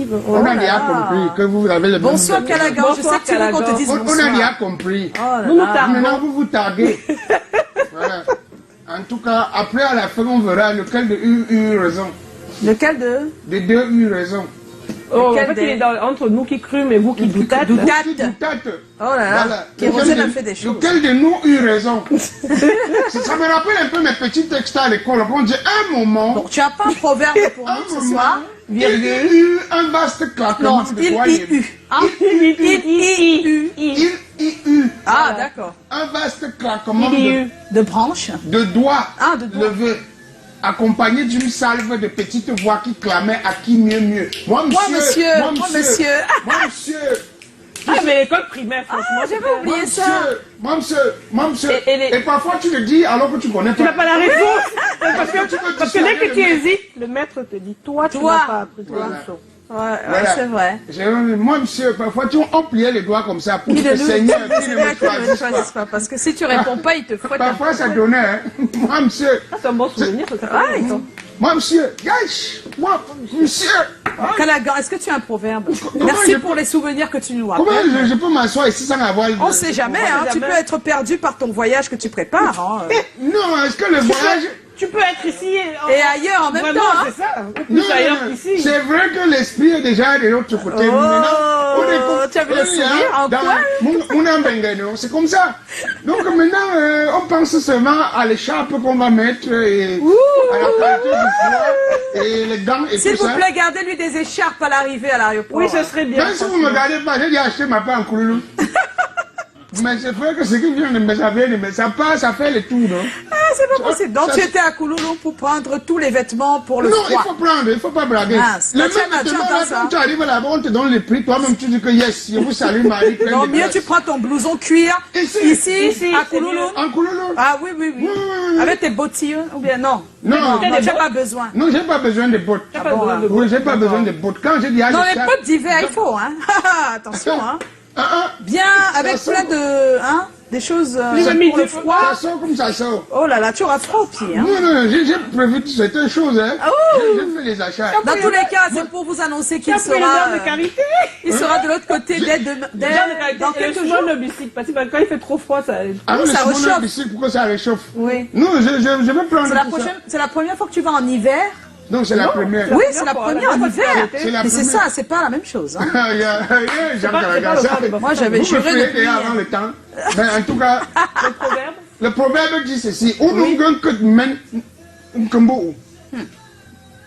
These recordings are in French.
possible. On a déjà compris que vous avez le Bonsoir Callaghan, je sais que tu veux qu'on te dise bonsoir. On a déjà compris. Nous nous tardons. Maintenant, vous vous tardez. Voilà. En tout cas, après, à la fin, on verra lequel de eux eut raison. Lequel de Les deux eut raison. Oh, en fait, il est entre nous qui crûmes et vous qui doutate. Oh là là, Kérosène a fait des choses. Lequel de nous eut raison? Ça me rappelle un peu mes petits textes à l'école. On dit un moment. Donc tu n'as pas un proverbe pour nous ce soir? Il y a eu un vaste claquement de doigts. Il y eut. Ah d'accord. Un vaste claquement de branches. De doigts levés. Accompagné d'une salve de petites voix qui clamaient à qui mieux. Moi monsieur. Ah mais l'école primaire, franchement. J'avais oublié ça. Moi monsieur. Et parfois tu le dis alors que tu connais pas. Tu n'as pas la réponse. Parce que dès que tu hésites, le maître te dit, toi tu n'as pas appris la leçon. Ouais, c'est vrai. Moi, monsieur, parfois, on pliait les doigts comme ça pour que le Seigneur qui ne me choisisse pas. Parce que si tu réponds pas, il te fouette. Parfois, ça donnait, hein. Moi, monsieur. C'est un bon souvenir, moi, monsieur. Moi, monsieur. Callaghan, est-ce que tu as un proverbe? Merci pour les souvenirs que tu nous rappelles. Comment je peux m'asseoir ici sans avoir... On ne sait jamais, hein. Tu peux être perdu par ton voyage que tu prépares. Non, est-ce que le voyage... Tu peux être ici et ailleurs en même temps. C'est ça. Plus ailleurs qu'ici. C'est vrai que l'esprit est déjà de l'autre côté. Tu as vu le sourire en quoi? C'est comme ça. Donc maintenant, on pense seulement à l'écharpe qu'on va mettre et à la qualité du foie et les gants et tout ça. S'il vous plaît, gardez-lui des écharpes à l'arrivée à l'aéroport. Oui, ce serait bien. Même si vous ne me gardez pas, j'ai déjà acheté ma part en couloulou. Mais c'est vrai que ce qui vient de me savoir, mais ça passe, ça fait le tour, non? Ah, c'est pas possible. Donc tu étais à Kouloulou pour prendre tous les vêtements pour le froid. Non, il faut prendre, il faut pas braguer. Le même vêtement, quand tu arrives là-bas, on te donne les prix, toi-même tu dis que yes, je vous salue Marie. Non, mieux tu prends ton blouson cuir, ici à Kouloulou. En Kouloulou. Ah oui. Avec tes bottillons, ou bien non? Non, j'ai pas besoin. Non, j'ai pas besoin de bottes. Oui, j'ai pas besoin de bottes. Quand j'ai dit non, les bottes d'hiver, il faut, hein. Attention, hein. Bien, avec plein de... des choses pour le froid. Ça sort comme ça sort. Oh là là, tu auras froid au pied. Hein. Non, j'ai prévu certaines choses. Hein. J'ai fait les achats. Dans tous les cas, c'est pour vous annoncer qu'il sera... il sera de l'autre côté dès dans quelques jours. Le bicycle, parce que quand il fait trop froid, ça... ça réchauffe. Le bicycle, pourquoi ça réchauffe? Oui. Non, je vais prendre c'est la première fois que tu vas en hiver. Non, c'est la première. Oui, c'est la première en hiver. Mais c'est ça, c'est pas la même chose. Moi, j'avais juré depuis... avant le temps. Mais en tout cas, le proverbe dit ceci.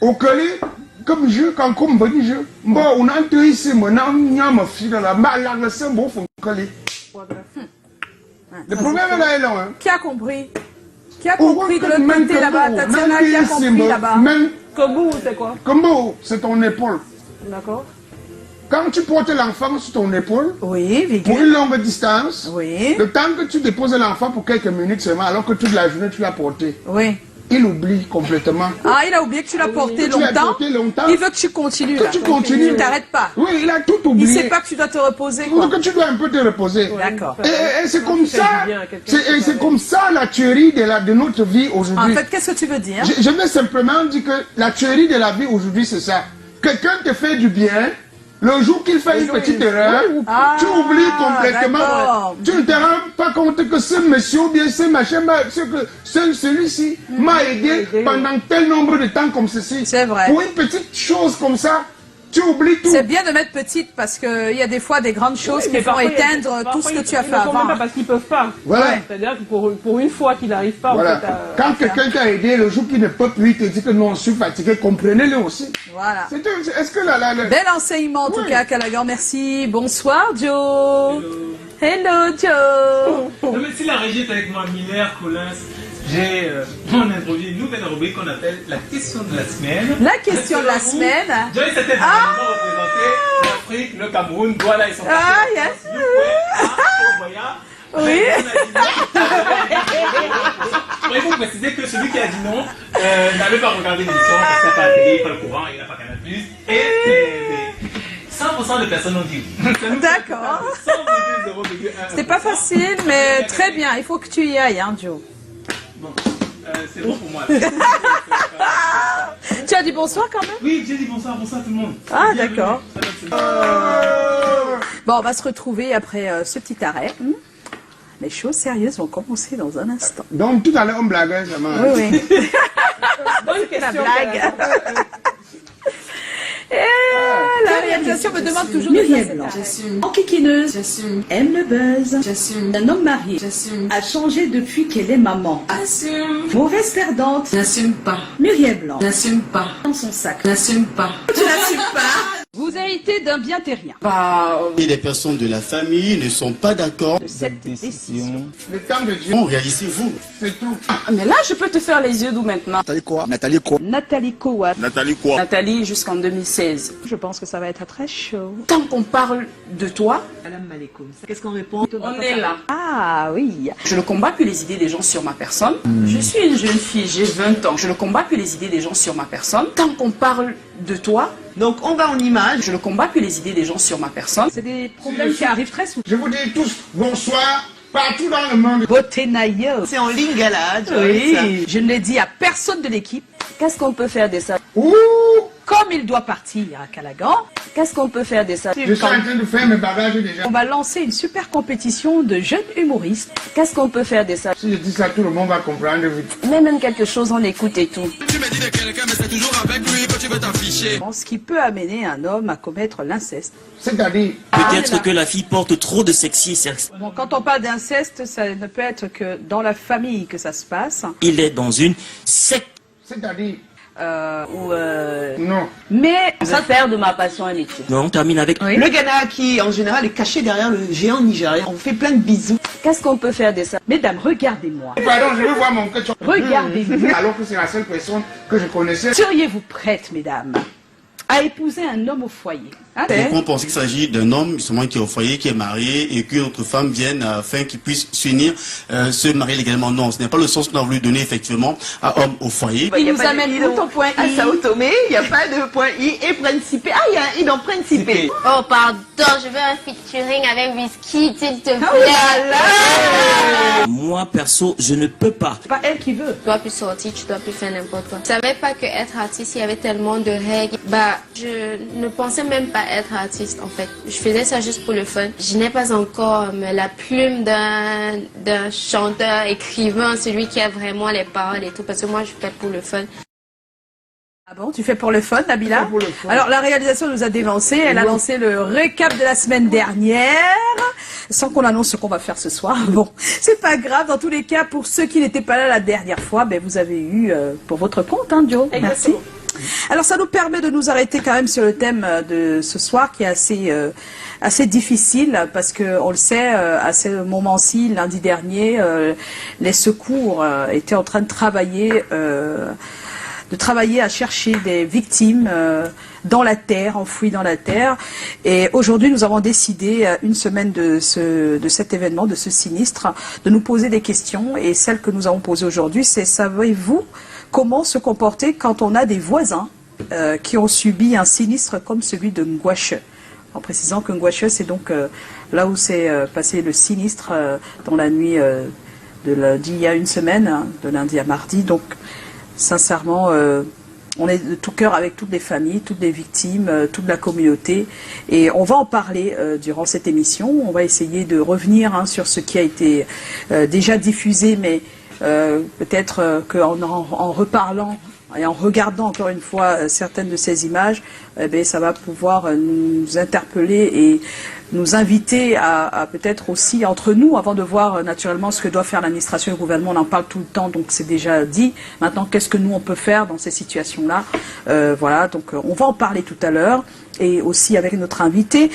Au collé, comme je, quand on me dit je, bon, on entre ici, maintenant, on y a ma fille dans la balle, c'est un bon fond collé. Le proverbe là est long. Qui a compris? Qui a compris de l'autre côté là-bas? Tatiana, qui a compris là-bas? Kombu, c'est quoi? Kombu, c'est ton épaule. D'accord. Quand tu portes l'enfant sur ton épaule, pour une longue distance, le temps que tu déposes l'enfant pour quelques minutes seulement, alors que toute la journée tu l'as porté, il oublie complètement. Ah, il a oublié que tu l'as porté longtemps. Il veut que tu continues. Que tu continues. Tu ne t'arrêtes pas. Oui, il a tout oublié. Il ne sait pas que tu dois te reposer. Que tu dois un peu te reposer. D'accord. Et c'est comme ça. C'est comme ça la théorie de notre vie aujourd'hui. En fait, qu'est-ce que tu veux dire? Je veux simplement dire que la théorie de la vie aujourd'hui, c'est ça. Quelqu'un te fait du bien. Le jour qu'il fait une petite erreur, tu oublies complètement. Tu ne te rends pas compte que ce monsieur ou bien ce machin, celui-ci m'a aidé pendant tel nombre de temps comme ceci. C'est vrai. Pour une petite chose comme ça, tu oublies tout. C'est bien de mettre petite parce qu'il y a des fois des grandes choses qui vont éteindre tout ce que tu as fait avant. Pas parce qu'ils peuvent pas. Voilà. C'est-à-dire que pour une fois qu'il n'arrive pas, voilà. En fait, quand quelqu'un t'a aidé, le jour qu'il ne peut plus, il te dit que non, je suis fatigué, comprenez-le aussi. Voilà. Est-ce que là... Bel enseignement en tout cas, Callaghan, merci. Bonsoir, Joe. Hello, Joe. Non, mais si la régie est avec moi, Miller, Collins, on a introduit une nouvelle rubrique qu'on appelle la question de la semaine. La question de la semaine. Joyce était représenté l'Afrique, le Cameroun, voilà, ils sont yes. Oui. Il faut préciser que celui qui a dit non n'avait pas regardé l'émission parce qu'il n'a pas la télé, pas le courant, il n'a pas Canal+. Et 100% de personnes ont dit oui. D'accord. C'est pas facile, mais très bien. Il faut que tu y ailles, hein, Joe. Bon, c'est bon pour moi. Tu as dit bonsoir quand même? Oui, j'ai dit bonsoir tout le monde. Ah, d'accord. Bon, on va se retrouver après ce petit arrêt. Les choses sérieuses vont commencer dans un instant. Donc, tout à l'heure, on blaguait, ça m'a... Oui, oui. Bonne C'est la question. blague. Et la réalisation me demande toujours Muriel de Blanc. faire cette J'assume. Enquiquineuse. J'assume. Aime le buzz. J'assume. Un homme marié. J'assume. A changé depuis qu'elle est maman. Assume. Mauvaise perdante. N'assume pas. Muriel Blanc. N'assume pas. Dans son sac. N'assume pas. Tu n'assumes pas. Vous héritez d'un bien terrien. Et les personnes de la famille ne sont pas d'accord. De cette décision. Le temps de Dieu, Bon, réalisez-vous. c'est tout. Mais là, je peux te faire les yeux doux maintenant. Nathalie quoi? Nathalie quoi? Nathalie Kouat. Nathalie quoi? Nathalie, jusqu'en 2016. Je pense que ça va être très chaud. Tant qu'on parle de toi, Salam alaikum. Qu'est-ce qu'on répond? on est là. Ah oui. Je ne combats plus les idées des gens sur ma personne. Je suis une jeune fille, j'ai 20 ans. Je ne combats plus les idées des gens sur ma personne. Tant qu'on parle de toi, Donc on va en image. je ne combats plus les idées des gens sur ma personne. C'est des problèmes qui arrivent très souvent. Je vous dis tous bonsoir partout dans le monde. Beauté naïve. C'est en ligne galade. Oui. Je ne l'ai dit à personne de l'équipe. Qu'est-ce qu'on peut faire de ça? Ouh, Comme il doit partir à Calagan, Qu'est-ce qu'on peut faire de ça? je suis en train de faire mes bagages déjà. on va lancer une super compétition de jeunes humoristes. Qu'est-ce qu'on peut faire de ça? Si je dis ça, tout le monde va comprendre vite. Même quelque chose, on écoute et tout. Ce qui peut amener un homme à commettre l'inceste. C'est-à-dire, Peut-être que la fille porte trop de sexy. Bon, quand on parle d'inceste, ça ne peut être que dans la famille que ça se passe. Il est dans une secte. c'est-à-dire, non. Mais Je vais faire de ma passion un métier. Non, on termine avec Oui. Le Ghana qui en général est caché derrière le géant nigérien. On fait plein de bisous. Qu'est-ce qu'on peut faire de ça? mesdames, regardez-moi. Pardon, je veux voir mon cœur. Regardez-moi. Alors que c'est la seule personne que je connaissais. Seriez-vous prête, mesdames, à épouser un homme au foyer? Hein? Donc on pense qu'il s'agit d'un homme justement qui est au foyer, qui est marié et qu'une autre femme vienne afin qu'il puisse s'unir, se marier légalement. Non, ce n'est pas le sens qu'on a voulu donner effectivement à homme au foyer. Il nous amène où ton point À I? Sao Tomé, il n'y a pas de point I et principé. Ah, il y a un I dans principé. Oh, pardon, je veux un featuring avec Whisky, s'il te plaît. Oh là là! moi perso, je ne peux pas. C'est pas elle qui veut. Tu dois plus sortir, tu dois plus faire n'importe quoi. Je savais pas que être artiste, il y avait tellement de règles. Bah, je ne pensais même pas être artiste, en fait. Je faisais ça juste pour le fun. Je n'ai pas encore la plume d'un chanteur, écrivain, celui qui a vraiment les paroles et tout, parce que moi, je fais pour le fun. Ah bon, tu fais pour le fun, Nabila? Pour le fun. Alors, la réalisation nous a dévancé. Elle a lancé le récap de la semaine dernière, sans qu'on annonce ce qu'on va faire ce soir. Bon, c'est pas grave. Dans tous les cas, pour ceux qui n'étaient pas là la dernière fois, ben, vous avez eu pour votre compte, hein, Joe. Merci. Alors, ça nous permet de nous arrêter quand même sur le thème de ce soir, qui est assez difficile, parce que on le sait, à ce moment-ci, lundi dernier, les secours étaient en train de travailler à chercher des victimes dans la terre, enfouies dans la terre. Et aujourd'hui, nous avons décidé, une semaine de cet événement, de ce sinistre, de nous poser des questions. Et celle que nous avons posée aujourd'hui, c'est: savez-vous comment se comporter quand on a des voisins qui ont subi un sinistre comme celui de Ngouache? En précisant que Ngouache, c'est donc là où s'est passé le sinistre dans la nuit d'il y a une semaine, hein, de lundi à mardi. Donc, sincèrement, on est de tout cœur avec toutes les familles, toutes les victimes, toute la communauté. Et on va en parler durant cette émission. On va essayer de revenir sur ce qui a été déjà diffusé, mais peut-être qu'en reparlant et en regardant encore une fois certaines de ces images, ça va pouvoir nous interpeller et nous inviter à peut-être aussi entre nous, avant de voir naturellement ce que doit faire l'administration et le gouvernement. On en parle tout le temps, donc c'est déjà dit. Maintenant, qu'est-ce que nous on peut faire dans ces situations-là? Voilà, donc on va en parler tout à l'heure, et aussi avec notre invité.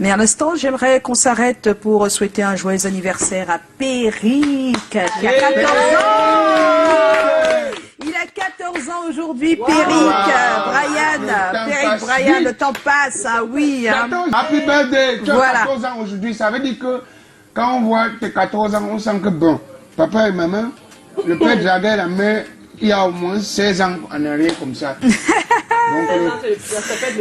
Mais à l'instant, j'aimerais qu'on s'arrête pour souhaiter un joyeux anniversaire à Péric, qui a 14 ans. Il a 14 ans aujourd'hui, Péric. Brian, le temps passe, ah oui. Hein. 14, happy birthday. Tu as Voilà. 14 ans aujourd'hui. Ça veut dire que quand on voit tes 14 ans, on sent que bon, papa et maman, le père Jagger, la mère, il y a au moins 16 ans en arrière comme ça. Donc,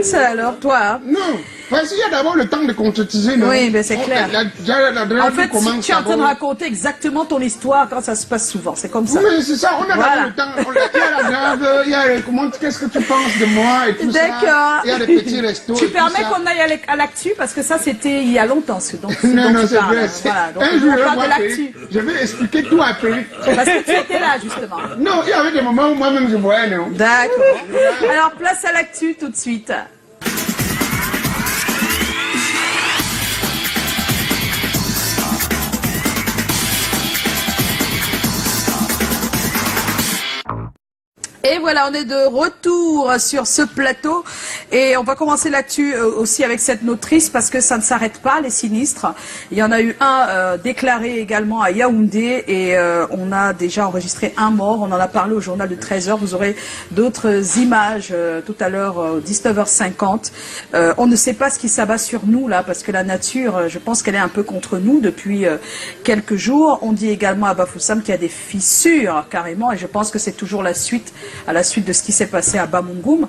Ça alors, toi, hein? non. Voici, il y a d'abord le temps de concrétiser. Non? Oui, mais c'est clair. En fait, comment tu es en train de raconter exactement ton histoire quand ça se passe souvent. C'est comme ça. Oui, c'est ça. On a Voilà. le temps. Il y a la grave, il y a comment, qu'est-ce que tu penses de moi et tout ça. D'accord. Il y a des petits restos. Tu et tout permets ça. qu'on aille à l'actu parce que ça c'était il y a longtemps. Donc, Non, non, tu c'est parles. vrai. Voilà, donc Un on jour, parle moi, de l'actu. je vais expliquer tout après. Parce que tu étais là justement. Non, il y avait des moments où moi-même je voyais, non. D'accord. Alors place à l'actu tout de suite. Et voilà, on est de retour sur ce plateau et on va commencer l'actu aussi avec cette notrice parce que ça ne s'arrête pas, les sinistres. Il y en a eu un déclaré également à Yaoundé et on a déjà enregistré un mort. On en a parlé au journal de 13h. Vous aurez d'autres images tout à l'heure, 19h50. On ne sait pas ce qui s'abat sur nous là parce que la nature, je pense qu'elle est un peu contre nous depuis quelques jours. On dit également à Bafoussam qu'il y a des fissures carrément et je pense que c'est toujours la suite à la suite de ce qui s'est passé à Bamougoum.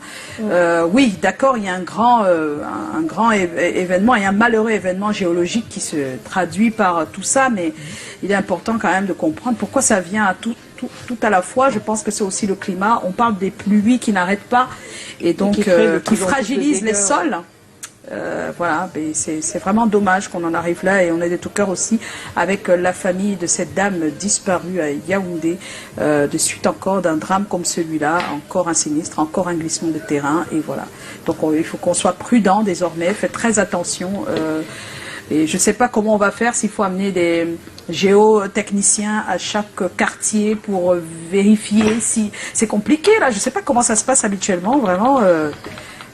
Oui, d'accord, il y a un grand événement et un malheureux événement géologique qui se traduit par tout ça, mais il est important quand même de comprendre pourquoi ça vient à tout à la fois. Je pense que c'est aussi le climat. On parle des pluies qui n'arrêtent pas et donc qui fragilisent les sols. Voilà, c'est vraiment dommage qu'on en arrive là et on est de tout cœur aussi avec la famille de cette dame disparue à Yaoundé de suite encore d'un drame comme celui-là, encore un sinistre, encore un glissement de terrain et voilà. Donc il faut qu'on soit prudent désormais, faites très attention et je ne sais pas comment on va faire s'il faut amener des géotechniciens à chaque quartier pour vérifier si c'est compliqué là, je ne sais pas comment ça se passe habituellement, vraiment.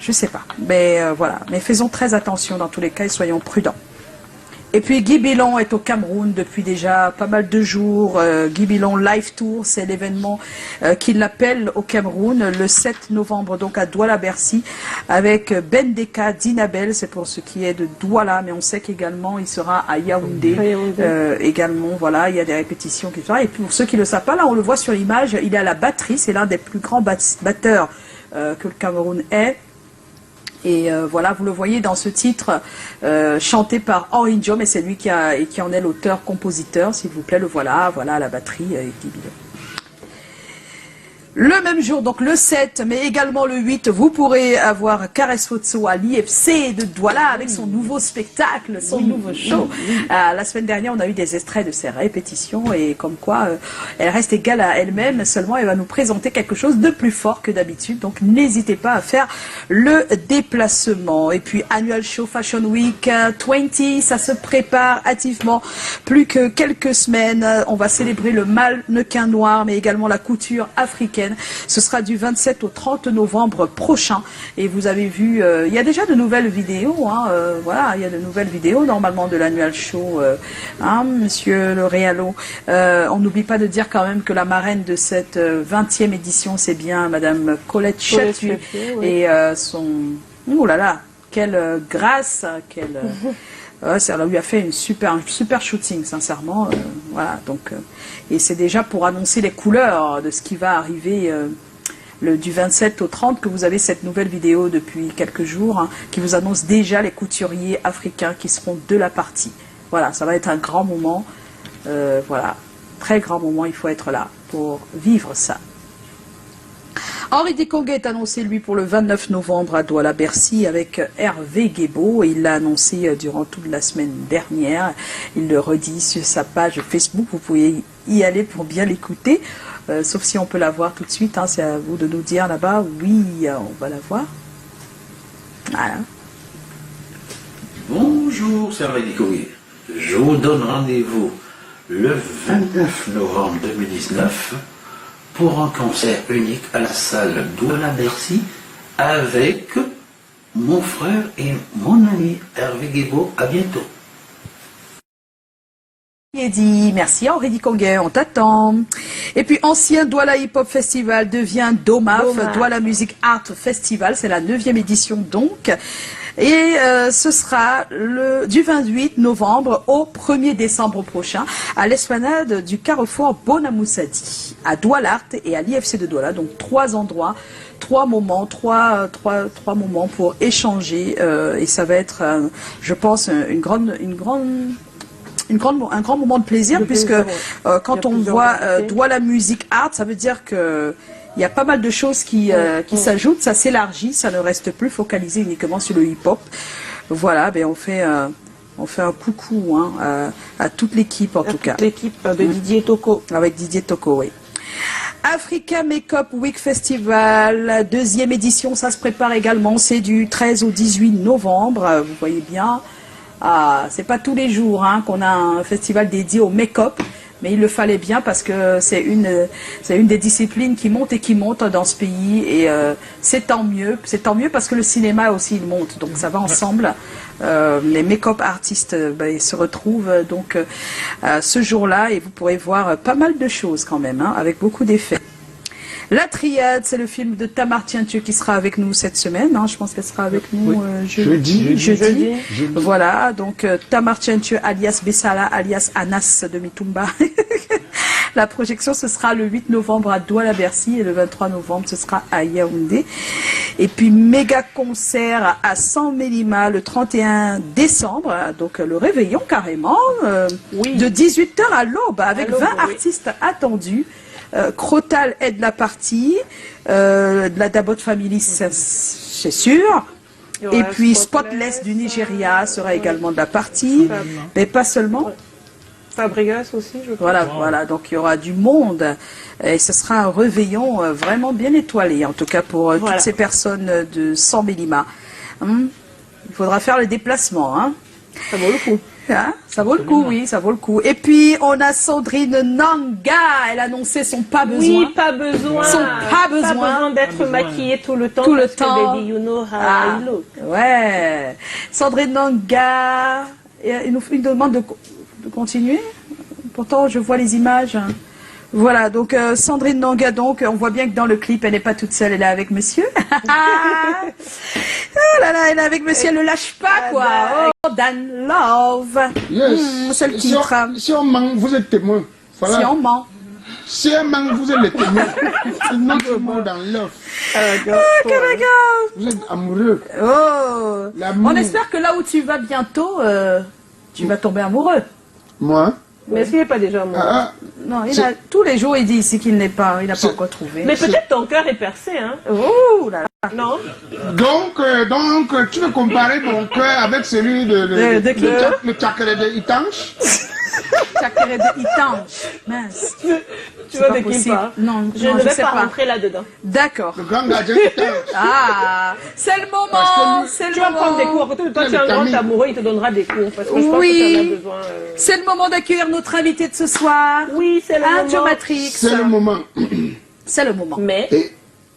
Je sais pas, mais voilà. Mais faisons très attention dans tous les cas et soyons prudents. Et puis Guy Billon est au Cameroun depuis déjà pas mal de jours. Guy Billon Live Tour, c'est l'événement qui l'appelle au Cameroun le 7 novembre donc à Douala-Bercy avec Ben Deka, Dinabel, c'est pour ce qui est de Douala, mais on sait qu'également il sera à Yaoundé. Également, voilà, il y a des répétitions qui sont là. Et puis pour ceux qui ne le savent pas, là on le voit sur l'image, il est à la batterie, c'est l'un des plus grands batteurs que le Cameroun ait. Et voilà, vous le voyez dans ce titre chanté par Henri Diom, et c'est lui qui en est l'auteur-compositeur, s'il vous plaît, le voilà, à la batterie, Guy Billon. Le même jour, donc le 7, mais également le 8, vous pourrez avoir Caresse Fotso à l'IFC de Douala avec son nouveau spectacle, son nouveau show. La semaine dernière, on a eu des extraits de ses répétitions et comme quoi elle reste égale à elle-même, seulement elle va nous présenter quelque chose de plus fort que d'habitude. Donc n'hésitez pas à faire le déplacement. Et puis Annual Show Fashion Week 20, ça se prépare hâtivement. Plus que quelques semaines, on va célébrer le mannequin noir, mais également la couture africaine. Ce sera du 27 au 30 novembre prochain. Et vous avez vu, il y a déjà de nouvelles vidéos. Voilà, il y a de nouvelles vidéos normalement de l'annual show. Monsieur le Réalo. On n'oublie pas de dire quand même que la marraine de cette 20e édition, c'est bien Madame Colette Chatu. Et son... Oh là là, quelle grâce, quelle... ça lui a fait un super shooting, sincèrement. Voilà, donc, et c'est déjà pour annoncer les couleurs de ce qui va arriver du 27 au 30 que vous avez cette nouvelle vidéo depuis quelques jours qui vous annonce déjà les couturiers africains qui seront de la partie. Voilà, ça va être un grand moment. Voilà, très grand moment, il faut être là pour vivre ça. Henri Dikongué est annoncé, lui, pour le 29 novembre à Douala-Bercy avec Hervé Guébo. Il l'a annoncé durant toute la semaine dernière. Il le redit sur sa page Facebook. Vous pouvez y aller pour bien l'écouter. Sauf si on peut la voir tout de suite. C'est à vous de nous dire là-bas. Oui, on va la voir. Voilà. Bonjour, c'est Hervé Dikongué. Je vous donne rendez-vous le 29 novembre 2019 pour un concert unique à la salle Douala-Bercy avec mon frère et mon ami Hervé Guébo. À bientôt. Dit merci Henri Dikongué, on t'attend. Et puis ancien Douala Hip Hop Festival devient DOMAF, Douala Music Art Festival, c'est la 9e édition donc. Et ce sera du 28 novembre au 1er décembre prochain à l'esplanade du carrefour Bonamoussadi, à Douala et à l'IFC de Douala, donc 3 endroits trois moments pour échanger et ça va être, je pense, un grand moment de plaisir puisque quand on voit Douala Music Art, ça veut dire que il y a pas mal de choses qui s'ajoutent, ça s'élargit, ça ne reste plus focalisé uniquement sur le hip-hop. Voilà, ben on fait un coucou à toute l'équipe en tout cas. L'équipe de Didier Toko. Avec Didier Toko, oui. Africa Makeup Week Festival, 2e édition, ça se prépare également, c'est du 13 au 18 novembre, vous voyez bien. C'est pas tous les jours qu'on a un festival dédié au make-up, mais il le fallait bien parce que c'est une des disciplines qui monte et qui monte dans ce pays et c'est tant mieux parce que le cinéma aussi il monte, donc ça va ensemble. Les make-up artistes ils se retrouvent donc ce jour-là et vous pourrez voir pas mal de choses quand même, avec beaucoup d'effets. La Triade, c'est le film de Tamar Tiantieux qui sera avec nous cette semaine. Je pense qu'elle sera avec nous jeudi. Voilà, donc Tamar Tiantieux alias Bessala, alias Anas de Mitumba. La projection, ce sera le 8 novembre à Douala-Bercy et le 23 novembre, ce sera à Yaoundé. Et puis, méga concert à San Mélima le 31 décembre, donc le réveillon carrément, de 18h à l'aube, avec 20 artistes attendus. Crotal est de la partie, de la Dabot Family, c'est sûr. Et puis Spotless du Nigeria sera également de la partie, mais pas seulement. Fabregas aussi, je crois. Voilà, donc il y aura du monde et ce sera un réveillon vraiment bien étoilé, en tout cas pour toutes ces personnes de San Mélima. Il faudra faire le déplacement. Ça vaut le coup. Ça vaut le coup, oui, ça vaut le coup. Et puis, on a Sandrine Nanga. Elle a annoncé son pas besoin. Oui, pas besoin. Son pas besoin. Pas besoin d'être maquillée tout le temps. Tout le parce temps. Que baby, you know how I look. Ouais. Sandrine Nanga. Il nous demande de continuer. Pourtant, je vois les images. Voilà, donc Sandrine Nanga, donc on voit bien que dans le clip, elle n'est pas toute seule, elle est avec monsieur. Oh là là, elle est avec monsieur, elle ne lâche pas, quoi. Oh, Dan Love. Yes. C'est le titre. Si on ment, vous êtes témoin. Voilà. Si on ment. Si on ment, vous êtes les témoins. Notre mot dans l'offre. Vous êtes amoureux. Oh. On espère que là où tu vas bientôt, tu vas tomber amoureux. Moi? Mais est-ce qu'il n'est pas déjà amoureux? Non, tous les jours il dit ici qu'il n'a pas encore trouvé. Mais peut-être ton cœur est percé, Oh là là. Non. Donc, tu veux comparer mon cœur avec celui le Tchakere de Itanche? Tchakere de Itanche. Mince. Tu vois de qui parle? Non, je ne vais pas rentrer là-dedans. D'accord. Le grand gardien Itanche. C'est le moment. Tu vas prendre des cours. À côté de toi, tu es un grand amoureux, il te donnera des cours. Parce que je pense que tu en as besoin. C'est le moment d'accueillir notre invité de ce soir. Oui, c'est le moment. Joe Matrix. C'est le moment. C'est le moment. Mais. Et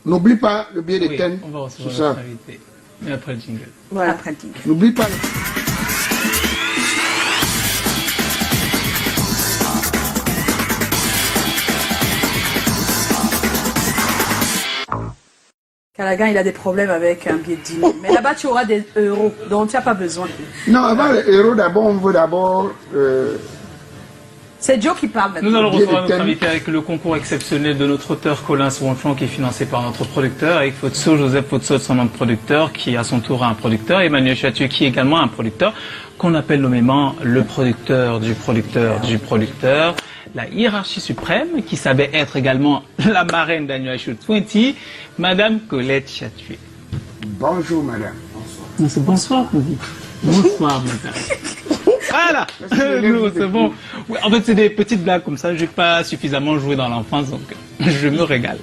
n'oublie pas le billet de Ken. On va recevoir notre invité. Mais après le jingle. Voilà. Après le jingle. N'oublie pas. Callaghan, il a des problèmes avec un billet de 10 000. Mais là-bas, tu auras des euros, donc tu n'as pas besoin. Non, avant les euros, d'abord, on veut d'abord... C'est Joe qui parle maintenant. Nous allons recevoir notre invité avec le concours exceptionnel de notre auteur Colin Swonchon qui est financé par notre producteur, avec Fotso, Joseph Fotso, son nom de producteur, qui à son tour a un producteur, Emmanuel Chatieu qui est également un producteur, qu'on appelle nommément le producteur du producteur du producteur. La hiérarchie suprême, qui savait être également la marraine d'Annual Show 20, Madame Colette Chatué. Bonjour, madame. Bonsoir. Bonsoir, Bonsoir, madame. Voilà, c'est bon. Oui, en fait, c'est des petites blagues comme ça. Je n'ai pas suffisamment joué dans l'enfance, donc je me régale.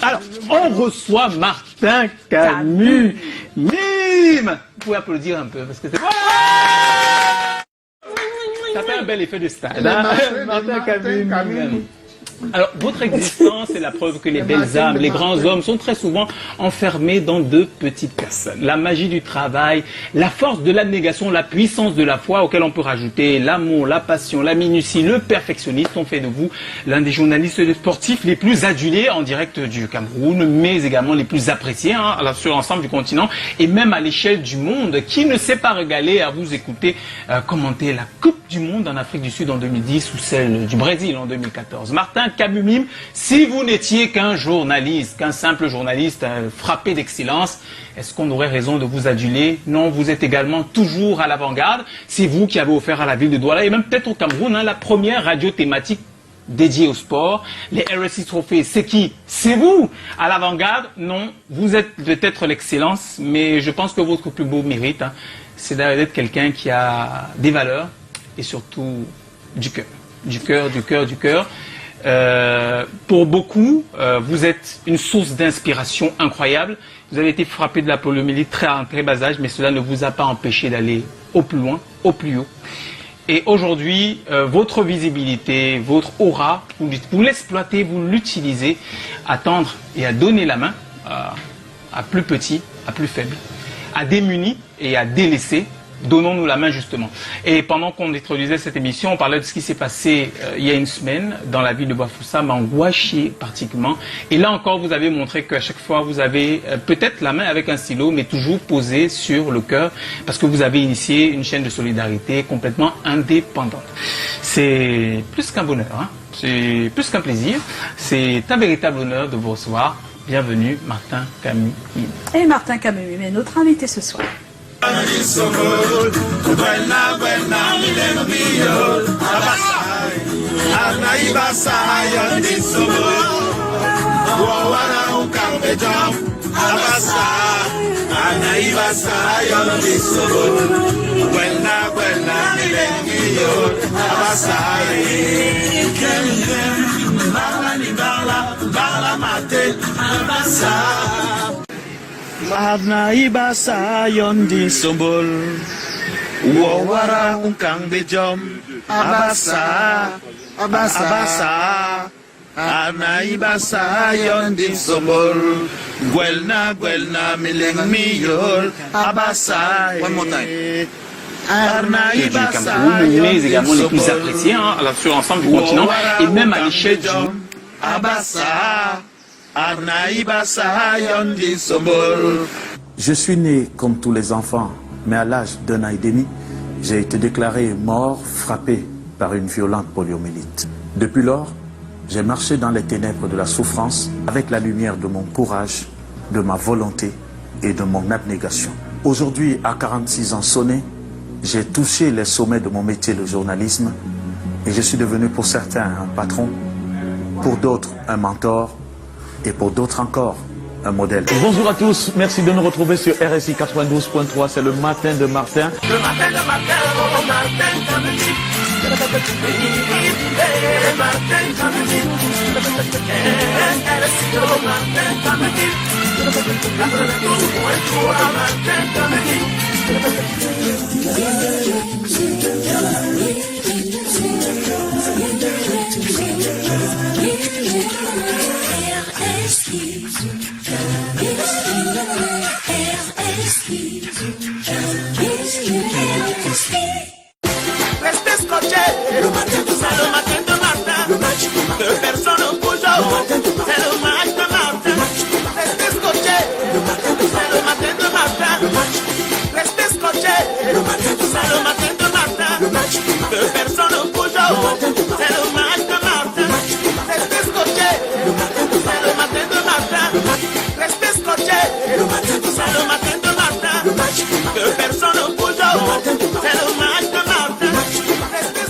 Alors, on reçoit Martin Camus. Mime. Vous pouvez applaudir un peu parce que c'est... Ça fait un bel effet de stade. Martin Camus. Alors, votre existence est la preuve que les belles âmes, les grands hommes sont très souvent enfermés dans de petites personnes. La magie du travail, la force de l'abnégation, la puissance de la foi, auquel on peut rajouter l'amour, la passion, la minutie, le perfectionnisme ont fait de vous l'un des journalistes sportifs les plus adulés en direct du Cameroun, mais également les plus appréciés sur l'ensemble du continent et même à l'échelle du monde. Qui ne s'est pas régalé à vous écouter commenter la Coupe du Monde en Afrique du Sud en 2010 ou celle du Brésil en 2014? Martin Martin Kamumim, si vous n'étiez qu'un journaliste, qu'un simple journaliste frappé d'excellence, est-ce qu'on aurait raison de vous aduler? Non, vous êtes également toujours à l'avant-garde. C'est vous qui avez offert à la ville de Douala et même peut-être au Cameroun la première radio thématique dédiée au sport. Les RSI Trophées, c'est qui? C'est vous. À l'avant-garde, non, vous êtes peut-être l'excellence, mais je pense que votre plus beau mérite, c'est d'être quelqu'un qui a des valeurs et surtout du cœur. Du cœur, du cœur, du cœur. Pour beaucoup, vous êtes une source d'inspiration incroyable. Vous avez été frappé de la poliomyélite en très bas âge, mais cela ne vous a pas empêché d'aller au plus loin, au plus haut. Et aujourd'hui, votre visibilité, votre aura, vous l'exploitez, vous l'utilisez à tendre et à donner la main à plus petits, à plus faibles, à démunis et à délaissés. Donnons-nous la main justement. Et pendant qu'on introduisait cette émission, on parlait de ce qui s'est passé il y a une semaine dans la ville de Bafoussa, Mangouachi particulièrement. Et là encore, vous avez montré qu'à chaque fois, vous avez peut-être la main avec un stylo, mais toujours posée sur le cœur, parce que vous avez initié une chaîne de solidarité complètement indépendante. C'est plus qu'un bonheur, hein. C'est plus qu'un plaisir. C'est un véritable honneur de vous recevoir. Bienvenue, Martin Kamumim. Et Martin Kamumim est notre invité ce soir. Mahna ibasa yon di sombol Wawara ungkang bejom Abasa Abasa Ana ibasa yon di sombol Gwelna mileng miyol Abasa Du Cameroun, mais également les plus appréciés sur l'ensemble du continent et même à l'échelle du monde. Je suis né comme tous les enfants, mais à l'âge d'1 an et demi, j'ai été déclaré mort, frappé par une violente poliomyélite. Depuis lors, j'ai marché dans les ténèbres de la souffrance avec la lumière de mon courage, de ma volonté et de mon abnégation. Aujourd'hui, à 46 ans sonnés, j'ai touché les sommets de mon métier, le journalisme, et je suis devenu pour certains un patron, pour d'autres un mentor, et pour d'autres encore, un modèle. Bonjour à tous, merci de nous retrouver sur RSI 92.3, c'est le matin de Martin. Le matin de Martin, oh Martin Kamumim. Martin Kamumim. RSI, oh Martin Kamumim. 92.3, Martin Kamumim. Restez scotchés. Le matin de ça, le matin de Martin. Le match de Martin. Personne ne bouge. Le matin de Martin. C'est le match de Martin. Restez scotchés. Le matin de ça, le matin de Martin. Le match. Restez scotchés. Le matin de ça, le matin de Martin. Le match de Martin. Personne ne bouge. Le matin de Martin. C'est le match de Martin. Restez scotchés. Le matin de ça, le matin de Martin. Le match. Restez scotchés. Le matin de ça, le matin de Martin. Le match de Martin. Personne ne bouge. Le matin de Martin. C'est le match de Martin. Restez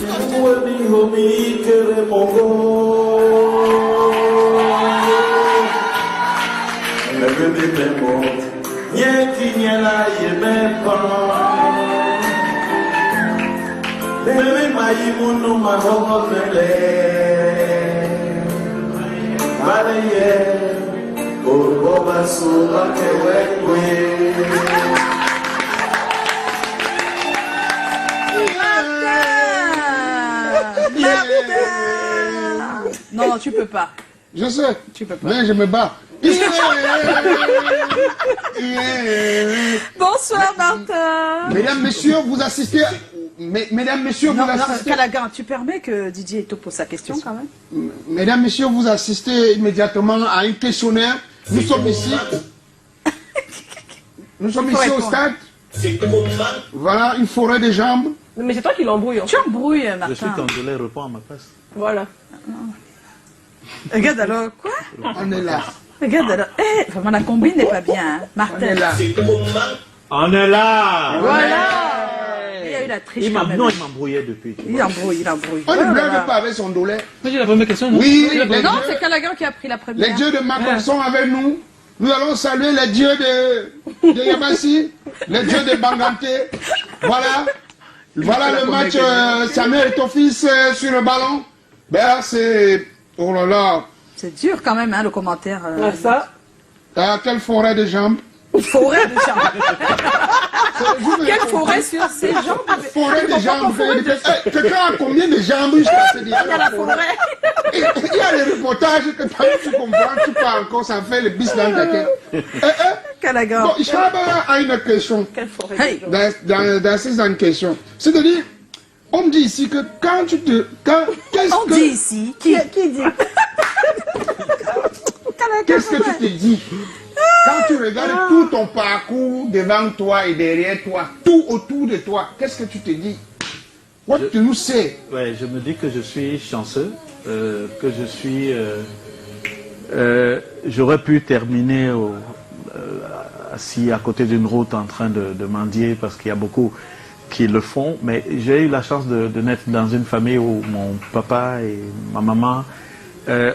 Non, tu peux pas. Je sais. Tu peux pas. Mais je me bats. Bonsoir Martin. Mesdames, messieurs, vous assistez. Mesdames, messieurs, vous assistez. Calagan, tu permets que Didier te pose sa question quand même? Mesdames, messieurs, vous assistez immédiatement à un questionnaire. Nous sommes ici. Nous sommes ici au stade. Voilà, une forêt de jambes. Mais c'est toi qui l'embrouille. Tu embrouilles, Martin. Je suis congolais, réponds à ma place. Voilà. Regarde alors, quoi? On est là. Regarde alors. Eh, vraiment, la combine n'est pas bien, hein. Martin. On est là. On est là. Voilà. Il y a eu la triche quand même. Non, il m'embrouillait depuis. Il embrouille. On ne blague pas avec son dolet. J'ai la première question. Oui, Non, c'est Callaghan qui a pris la première. les dieux de Macon sont avec nous. Nous allons saluer les dieux de Yabassi, les dieux de Banganté. Voilà. Voilà le match Samuel et ton fils sur le ballon. Ben c'est... Oh là là. C'est dur quand même, hein, le commentaire. Ça. Quelle forêt de jambes. Forêt de jambes. Quelle forêt sur ses jambes? Forêt de jambes. Quelqu'un a combien de jambes jusqu'à ce dire? Il y a la forêt. Il y a les reportages que tu comprends, tu parles encore, ça fait le bis dans ta tête. Callaghan. Bon, Ishaba a une question. Quelle forêt? Hey. Dans ces questions. C'est-à-dire, on dit ici que quand tu te... On dit ici. Qui dit? Qu'est-ce que tu te dis quand tu regardes tout ton parcours devant toi et derrière toi, tout autour de toi, qu'est-ce que tu te dis? What do you say? Ouais, je me dis que je suis chanceux, que je suis... j'aurais pu terminer assis à côté d'une route en train de mendier parce qu'il y a beaucoup qui le font, mais j'ai eu la chance de naître dans une famille où mon papa et ma maman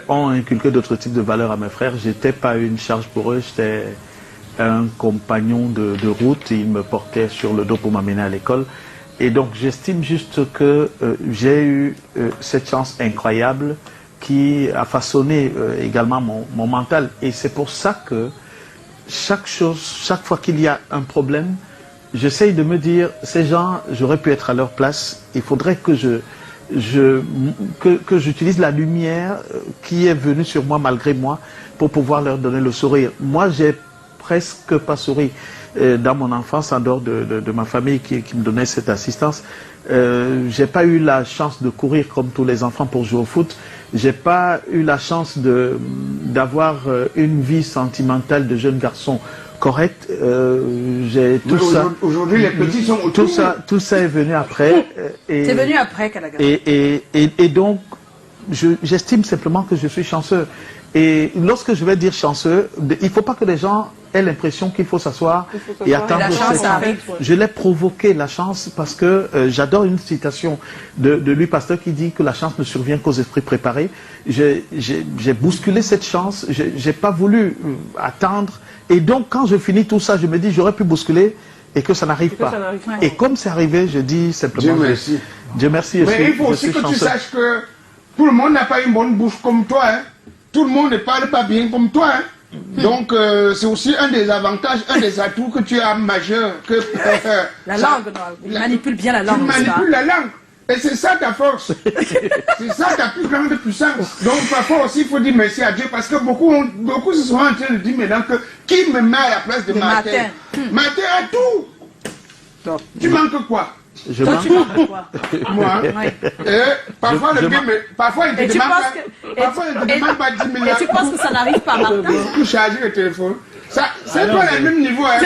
ont inculqué d'autres types de valeurs à mes frères. J'étais pas une charge pour eux, j'étais un compagnon de route. Ils me portaient sur le dos pour m'amener à l'école. Et donc j'estime juste que j'ai eu cette chance incroyable qui a façonné également mon mental. Et c'est pour ça que chaque fois qu'il y a un problème, j'essaye de me dire, ces gens, j'aurais pu être à leur place. Il faudrait que que j'utilise la lumière qui est venue sur moi malgré moi pour pouvoir leur donner le sourire. Moi, j'ai presque pas souri dans mon enfance en dehors de ma famille qui me donnait cette assistance. J'ai pas eu la chance de courir comme tous les enfants pour jouer au foot. J'ai pas eu la chance d'avoir une vie sentimentale de jeune garçon correct. J'ai tout ça. Aujourd'hui, les petits sont autour. Tout ça est venu après. C'est venu après, Callaghan. Et donc, j'estime simplement que je suis chanceux. Et lorsque je vais dire chanceux, il ne faut pas que les gens aient l'impression qu'il faut s'asseoir et attendre. La chance arrive. Je l'ai provoqué, la chance, parce que j'adore une citation de Louis Pasteur qui dit que la chance ne survient qu'aux esprits préparés. J'ai bousculé cette chance, j'ai pas voulu attendre. Et donc, quand je finis tout ça, je me dis, j'aurais pu bousculer et que ça n'arrive pas. Et comme c'est arrivé, je dis simplement... Dieu merci. Dieu merci. Mais il faut aussi que tu saches que tout le monde n'a pas une bonne bouche comme toi. Hein. Tout le monde ne parle pas bien comme toi. Hein. Donc, c'est aussi un des avantages, un des atouts que tu as majeur. Que, la langue, il manipule bien la langue. Tu manipules la langue. Et c'est ça ta force. C'est ça ta plus grande puissance. Donc parfois aussi il faut dire merci à Dieu parce que beaucoup se sont en train de dire maintenant que qui me met à la place de Martin. Martin a tout. Donc, tu manques quoi? Je manque quoi? Moi. Parfois il te demande pas 10 000. Et tu penses que ça n'arrive pas, Martin? Pour charger le téléphone. C'est pas le même niveau. Hein,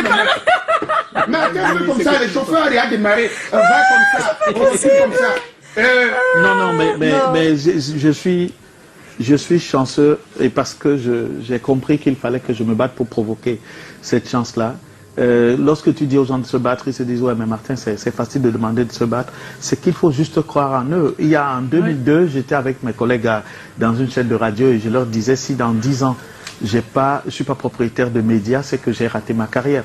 Martin fait comme ça, le chauffeur il a démarré. Va comme ça, aussi comme ça. Non, mais je suis chanceux et parce que j'ai compris qu'il fallait que je me batte pour provoquer cette chance-là. Lorsque tu dis aux gens de se battre, ils se disent ouais mais Martin c'est facile de demander de se battre. C'est qu'il faut juste croire en eux. En 2002, j'étais avec mes collègues dans une chaîne de radio et je leur disais si dans 10 ans je suis pas propriétaire de médias, c'est que j'ai raté ma carrière.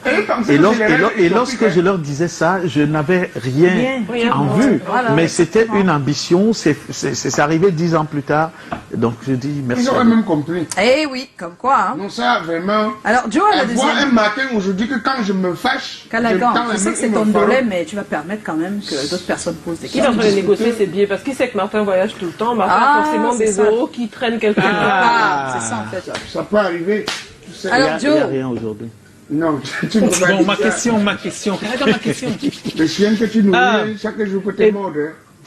Et lorsque je leur disais ça, je n'avais rien en vue. Voilà, mais c'était une ambition, c'est arrivé 10 ans plus tard. Donc je dis merci. Ils auraient même compris. Eh oui, comme quoi. Hein. Non, ça vraiment. Alors, Joe, elle voit un matin aujourd'hui que quand je me fâche. Callaghan, je sais que c'est ton dolet, mais tu vas permettre quand même que d'autres personnes posent des questions. Qui est en train de négocier, c'est bien, parce qu'il sait que Martin voyage tout le temps. Martin a forcément des euros qui traînent quelque part. C'est ça en fait. Ça peut arriver. Alors, Joe. Il n'y a rien aujourd'hui. Non, tu ne peux pas. Bon, ma question. Le chien que tu nourris chaque jour que tu es mort.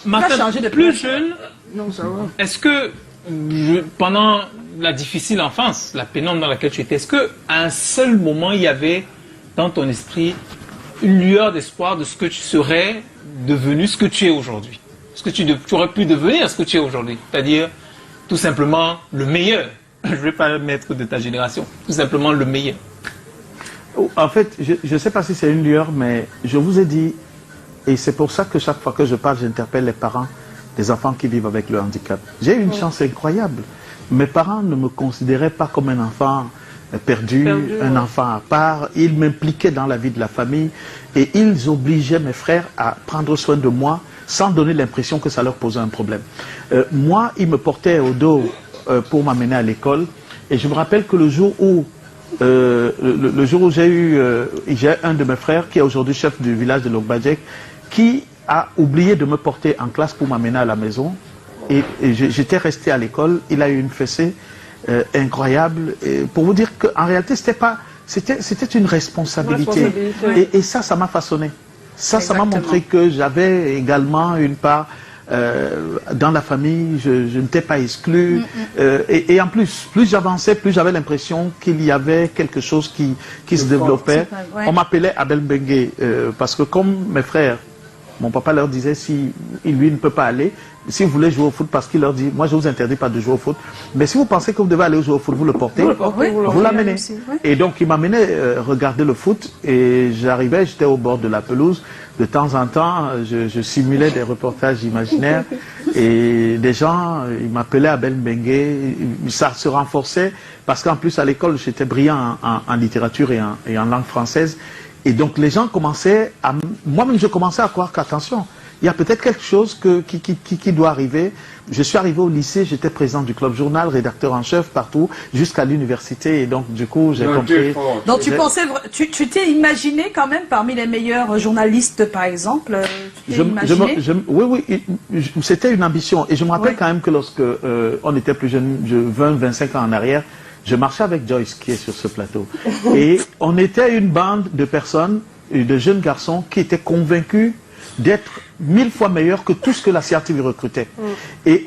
Martin, plus jeune, non, ça va. Est-ce que pendant la difficile enfance, la pénombre dans laquelle tu étais, est-ce qu'à un seul moment, il y avait dans ton esprit une lueur d'espoir de ce que tu serais devenu, ce que tu es aujourd'hui? Est-ce que tu aurais pu devenir ce que tu es aujourd'hui? C'est-à-dire tout simplement le meilleur. Je ne vais pas mettre de ta génération, tout simplement le meilleur. En fait, je ne sais pas si c'est une lueur, mais je vous ai dit, et c'est pour ça que chaque fois que je parle, j'interpelle les parents des enfants qui vivent avec le handicap. J'ai eu une chance incroyable. Mes parents ne me considéraient pas comme un enfant perdu, un enfant à part. Ils m'impliquaient dans la vie de la famille et ils obligeaient mes frères à prendre soin de moi sans donner l'impression que ça leur posait un problème. Moi, ils me portaient au dos pour m'amener à l'école et je me rappelle que le jour où j'ai un de mes frères qui est aujourd'hui chef du village de Logbadjek qui a oublié de me porter en classe pour m'amener à la maison et j'étais resté à l'école. Il a eu une fessée incroyable et pour vous dire qu'en réalité c'était une responsabilité. Et ça m'a façonné. Ça m'a montré que j'avais également une part dans la famille, je n'étais pas exclu. Et en plus j'avançais, plus j'avais l'impression qu'il y avait quelque chose qui se développait. On m'appelait Abel Bengue parce que comme mes frères, mon papa leur disait si lui ne peut pas aller, si vous voulez jouer au foot, parce qu'il leur dit, moi je vous interdis pas de jouer au foot, mais si vous pensez que vous devez aller jouer au foot, vous le portez, vous l'amenez. Et donc il m'amenait regarder le foot et j'arrivais, j'étais au bord de la pelouse. De temps en temps, je simulais des reportages imaginaires et des gens, ils m'appelaient Abel Bengue, ça se renforçait parce qu'en plus à l'école j'étais brillant en littérature et en langue française. Et donc les gens commençaient à... Moi-même je commençais à croire qu'attention, il y a peut-être quelque chose qui doit arriver. Je suis arrivé au lycée, j'étais président du club journal, rédacteur en chef partout, jusqu'à l'université. Et donc du coup j'ai compris... Donc tu pensais... Tu t'es imaginé quand même parmi les meilleurs journalistes par exemple Oui, c'était une ambition. Et je me rappelle quand même que lorsque on était plus jeune, 20-25 ans en arrière, je marchais avec Joyce qui est sur ce plateau. Et on était une bande de personnes, de jeunes garçons qui étaient convaincus d'être 1000 fois meilleurs que tout ce que la CRTV recrutait. Et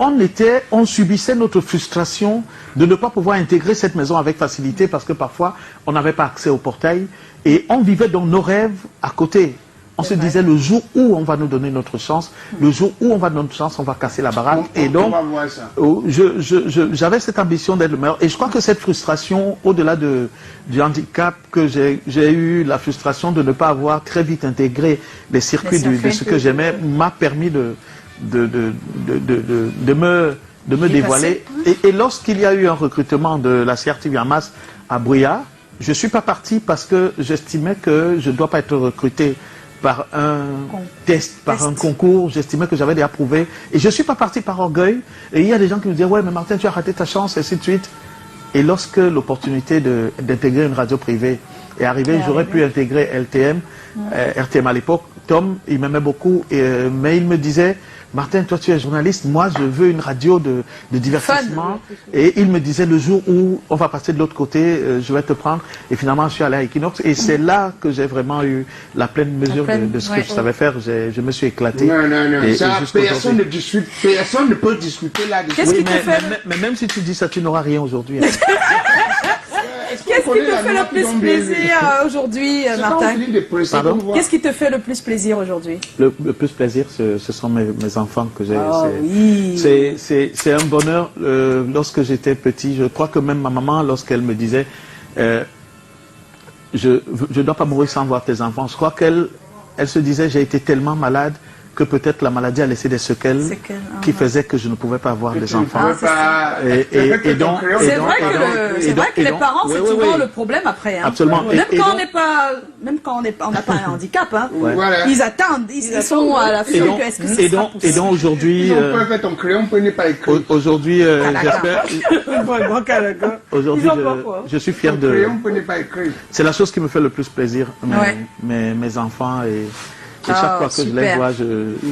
on subissait notre frustration de ne pas pouvoir intégrer cette maison avec facilité parce que parfois on n'avait pas accès au portail et on vivait dans nos rêves à côté. On se disait le jour où on va nous donner notre chance, le jour où on va donner notre chance, on va casser la baraque. Et donc, j'avais cette ambition d'être le meilleur. Et je crois que cette frustration, au-delà du handicap, que j'ai eu la frustration de ne pas avoir très vite intégré les circuits de ce que j'aimais, m'a permis de me dévoiler. Et lorsqu'il y a eu un recrutement de la CRTV en masse à Brouillard, je ne suis pas parti parce que j'estimais que je ne dois pas être recruté par un test, par un concours. J'estimais que j'avais déjà prouvé. Et je ne suis pas parti par orgueil. Et il y a des gens qui me disaient, ouais, mais Martin, tu as raté ta chance, et ainsi de suite. Et lorsque l'opportunité d'intégrer une radio privée est arrivée, j'aurais pu intégrer LTM, RTM à l'époque. Tom, il m'aimait beaucoup, mais il me disait, Martin, toi tu es journaliste, moi je veux une radio de divertissement. Et il me disait, le jour où on va passer de l'autre côté, je vais te prendre. Et finalement, je suis allé à Equinox. Et c'est là que j'ai vraiment eu la pleine mesure de ce que je savais faire. Je me suis éclaté. Non, ça, personne ne peut discuter là-dessus. Mais même si tu dis ça, tu n'auras rien aujourd'hui. Qu'est-ce qui te fait le plus plaisir aujourd'hui, Martin? Qu'est-ce qui te fait le plus plaisir aujourd'hui? Le plus plaisir, ce sont mes enfants que j'ai. C'est un bonheur. Lorsque j'étais petit, je crois que même ma maman, lorsqu'elle me disait je ne dois pas mourir sans voir tes enfants, je crois qu'elle se disait j'ai été tellement malade que peut-être la maladie a laissé des séquelles qui faisaient que je ne pouvais pas avoir des enfants. C'est vrai que les parents, c'est souvent le problème après. Absolument. Même quand on n'a pas un handicap, ils attendent, ils sont à la fin que est-ce que c'est ça. Et donc aujourd'hui... Aujourd'hui, j'espère... Aujourd'hui, je suis fier de... C'est la chose qui me fait le plus plaisir, mes enfants et... Et chaque fois que je les vois,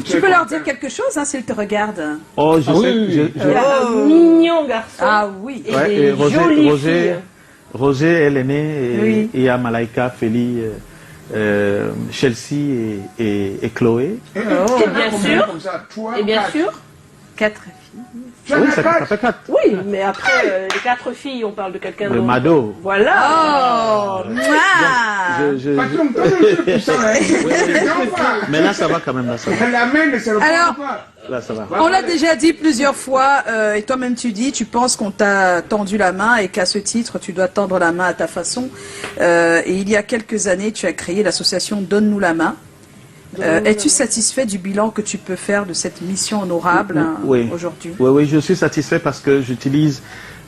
Tu peux leur dire quelque chose, hein, s'ils te regardent. Oh, je sais. Mignon garçon. Ah oui. Et Roger est l'aîné, et il y a Malaika, Félie, Chelsea et Chloé. Et bien sûr. 4 filles. Oui, ça fait 4. Oui, mais après, les 4 filles, on parle de quelqu'un d'autre. Le Mado. Voilà. Oh, Patron, toi, je suis puissant, hein. Mais là, ça va quand même. Là, ça va. La main ne se reprend Alors, pas. Là, ça va. on l'a déjà dit plusieurs fois, et toi-même tu dis, tu penses qu'on t'a tendu la main et qu'à ce titre, tu dois tendre la main à ta façon. Et il y a quelques années, tu as créé l'association Donne-nous la main. Es-tu satisfait du bilan que tu peux faire de cette mission honorable aujourd'hui? Oui, je suis satisfait parce que j'utilise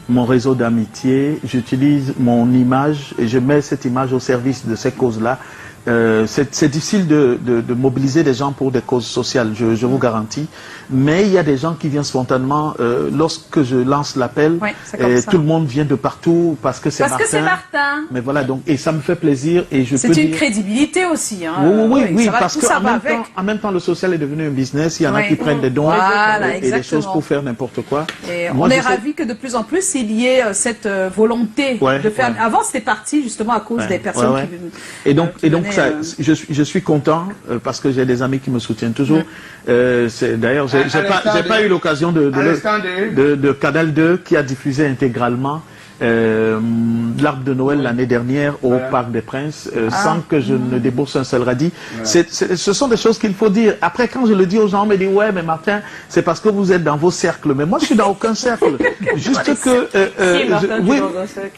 mon réseau d'amitié, j'utilise mon image et je mets cette image au service de ces causes-là. C'est difficile de mobiliser des gens pour des causes sociales, je vous garantis. Mais il y a des gens qui viennent spontanément. Lorsque je lance l'appel, tout le monde vient de partout parce que c'est Martin. Parce que c'est Martin. Mais voilà, donc, et ça me fait plaisir. Et je c'est une crédibilité aussi. Hein. Oui, parce qu'en même temps, le social est devenu un business. Il y en a qui prennent des dons et des choses pour faire n'importe quoi. Et on est ravis que de plus en plus, il y ait cette volonté de faire... Avant, c'était parti justement à cause des personnes qui... Et donc je suis content parce que j'ai des amis qui me soutiennent toujours. D'ailleurs, j'ai pas eu l'occasion de Canal 2 qui a diffusé intégralement l'Arbre de Noël l'année dernière au Parc des Princes sans que je ne débourse un seul radis. Ce sont des choses qu'il faut dire. Après, quand je le dis aux gens, on me dit ouais, mais Martin, c'est parce que vous êtes dans vos cercles. Mais moi, je suis dans aucun cercle. Juste que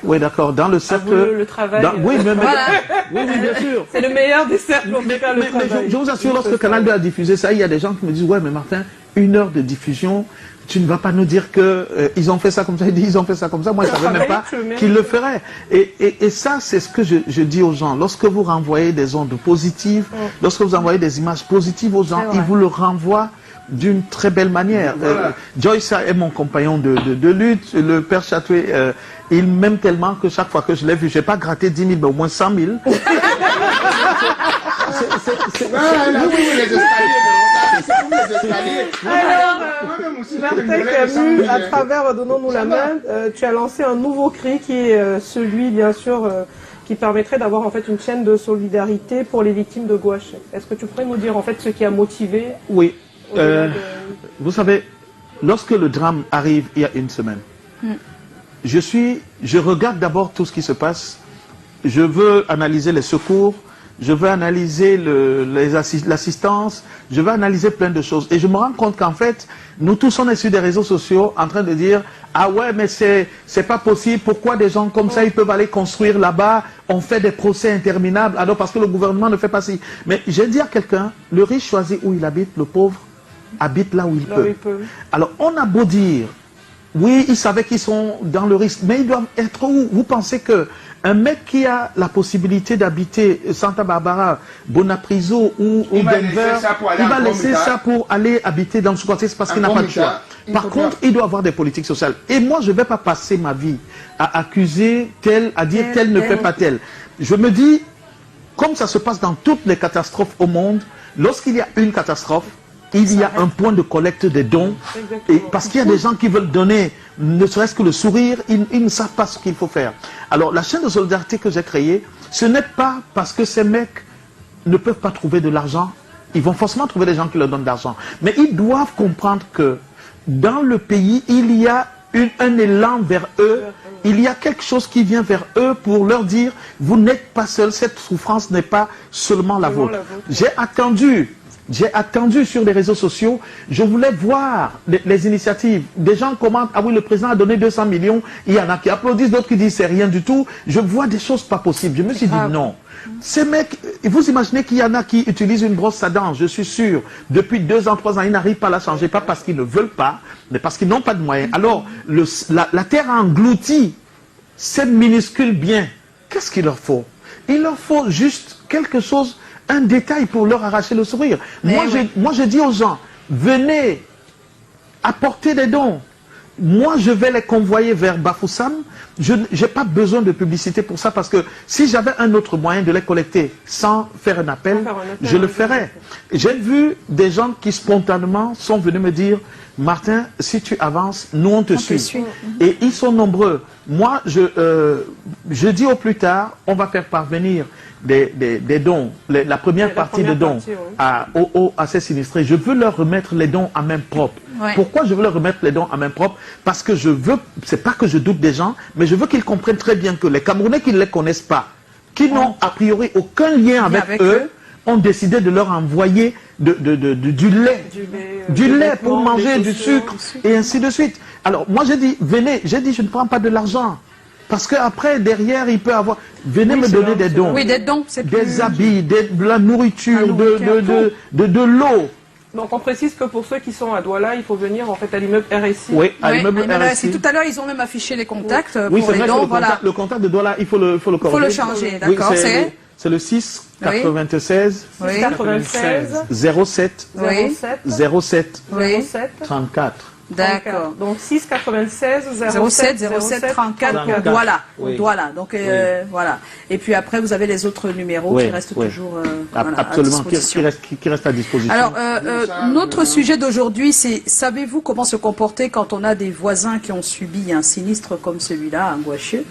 oui, d'accord, dans le cercle. Le travail. Oui, bien sûr. C'est le meilleur des cercles. Mais je vous assure, lorsque Canal 2 a diffusé ça, il y a des gens qui me disent ouais, mais Martin, 1 heure de diffusion. Tu ne vas pas nous dire que ils ont fait ça comme ça, ils ont fait ça comme ça. Moi, je ne savais même pas qu'ils le feraient. Et ça, c'est ce que je dis aux gens. Lorsque vous renvoyez des ondes positives, lorsque vous envoyez des images positives aux gens, ils vous le renvoient d'une très belle manière. Joyce est mon compagnon de lutte. Le père Chatoué, il m'aime tellement que chaque fois que je l'ai vu, je n'ai pas gratté 10 000, mais au moins 100 000. Alors, Martin Camus, à travers Donnons-nous la main, tu as lancé un nouveau cri qui est celui, bien sûr, qui permettrait d'avoir en fait une chaîne de solidarité pour les victimes de gouache. Est-ce que tu pourrais nous dire en fait ce qui a motivé? Oui. Vous savez, lorsque le drame arrive il y a 1 semaine, je regarde d'abord tout ce qui se passe. Je veux analyser les secours. Je veux analyser l'assistance, je veux analyser plein de choses. Et je me rends compte qu'en fait, nous tous on est sur des réseaux sociaux en train de dire « Ah ouais, mais c'est pas possible, pourquoi des gens comme ça, ils peuvent aller construire là-bas, on fait des procès interminables, alors parce que le gouvernement ne fait pas ci. » Mais j'ai dit à quelqu'un, le riche choisit où il habite, le pauvre habite là où il peut. Alors on a beau dire, oui, ils savaient qu'ils sont dans le risque, mais ils doivent être où? Vous pensez que un mec qui a la possibilité d'habiter Santa Barbara, Bonapriso ou Denver, il va laisser ça pour aller habiter dans le sous-quartier, c'est parce qu'il n'a pas de choix. Par contre, il doit avoir des politiques sociales. Et moi, je ne vais pas passer ma vie à accuser tel, à dire tel ne fait pas tel. Je me dis, comme ça se passe dans toutes les catastrophes au monde, lorsqu'il y a une catastrophe, il y a un point de collecte des dons, et parce qu'il y a des gens qui veulent donner, ne serait-ce que le sourire, ils ne savent pas ce qu'il faut faire. Alors la chaîne de solidarité que j'ai créée, ce n'est pas parce que ces mecs ne peuvent pas trouver de l'argent, ils vont forcément trouver des gens qui leur donnent de l'argent, mais ils doivent comprendre que dans le pays, il y a un élan vers eux, il y a quelque chose qui vient vers eux pour leur dire, vous n'êtes pas seuls, cette souffrance n'est pas seulement la vôtre. J'ai attendu sur les réseaux sociaux, je voulais voir les initiatives. Des gens commentent, ah oui, le président a donné 200 millions, il y en a qui applaudissent, d'autres qui disent c'est rien du tout. Je vois des choses pas possibles. Je me suis dit non. Ces mecs, vous imaginez qu'il y en a qui utilisent une brosse à dents, je suis sûr, depuis 2 ans, 3 ans, ils n'arrivent pas à la changer, pas parce qu'ils ne veulent pas, mais parce qu'ils n'ont pas de moyens. Alors, la terre a englouti ces minuscules biens. Qu'est-ce qu'il leur faut? Il leur faut juste quelque chose, un détail pour leur arracher le sourire. Moi, je dis aux gens, venez apporter des dons. Moi, je vais les convoyer vers Bafoussam. Je n'ai pas besoin de publicité pour ça parce que si j'avais un autre moyen de les collecter sans faire un appel, je le ferais. J'ai vu des gens qui spontanément sont venus me dire, Martin, si tu avances, nous on te suit. Et ils sont nombreux. Moi, je dis au plus tard, on va faire parvenir des dons, la première partie des dons à ces sinistrés. Je veux leur remettre les dons à main propre. Ouais. Pourquoi je veux leur remettre les dons à main propre? Parce que je veux, c'est pas que je doute des gens, mais je veux qu'ils comprennent très bien que les Camerounais qui ne les connaissent pas, qui n'ont a priori aucun lien avec eux, ont décidé de leur envoyer du lait pour manger, du sucre, et ainsi de suite. Alors, moi, j'ai dit, venez, je ne prends pas de l'argent. Parce qu'après, derrière, il peut avoir... Venez me donner des dons. Oui, des dons, c'est des habits, de la nourriture, de l'eau. Donc on précise que pour ceux qui sont à Douala, il faut venir en fait à l'immeuble RSI. Oui, à l'immeuble RSI. Tout à l'heure, ils ont même affiché les contacts Oui, pour c'est les vrai, dons. le contact de Douala, il faut le corriger. Il faut le changer, d'accord. Oui, c'est le 6 96 96 07 07 34. D'accord. Donc 6 96 07 34 pour Douala. Oui. Douala. Donc voilà. Et puis après, vous avez les autres numéros qui restent toujours absolument, à disposition. Qui restent à disposition. Alors, notre sujet d'aujourd'hui, c'est savez-vous comment se comporter quand on a des voisins qui ont subi un sinistre comme celui-là, à Ngouachieu?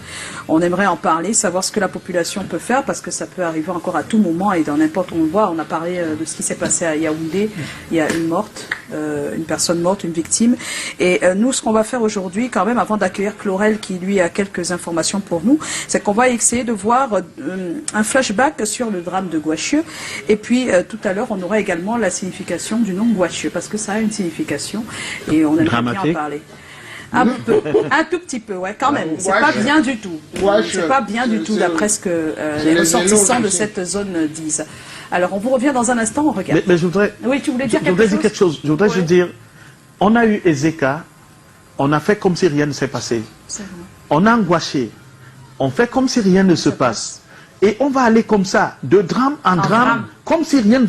On aimerait en parler, savoir ce que la population peut faire, parce que ça peut arriver encore à tout moment et dans n'importe où on le voit. On a parlé de ce qui s'est passé à Yaoundé. Il y a une morte, une personne morte, une victime. Et nous, ce qu'on va faire aujourd'hui, quand même, avant d'accueillir Chlorel, qui lui a quelques informations pour nous, c'est qu'on va essayer de voir un flashback sur le drame de Ngouachieu. Et puis, tout à l'heure, on aura également la signification du nom Ngouachieu, parce que ça a une signification, et on aimerait bien en parler. Un tout petit peu, ouais, quand même. C'est pas bien du tout. C'est pas bien du tout, d'après ce que les ressortissants de cette zone disent. Alors, on vous revient dans un instant, on regarde. Mais je voudrais... Oui, tu voulais dire quelque chose? Je voudrais juste dire... On a eu Ezeka, on a fait comme si rien ne s'est passé. On a Ngouaché, on fait comme si rien ne se passe. Et on va aller comme ça, de drame en drame, comme si rien,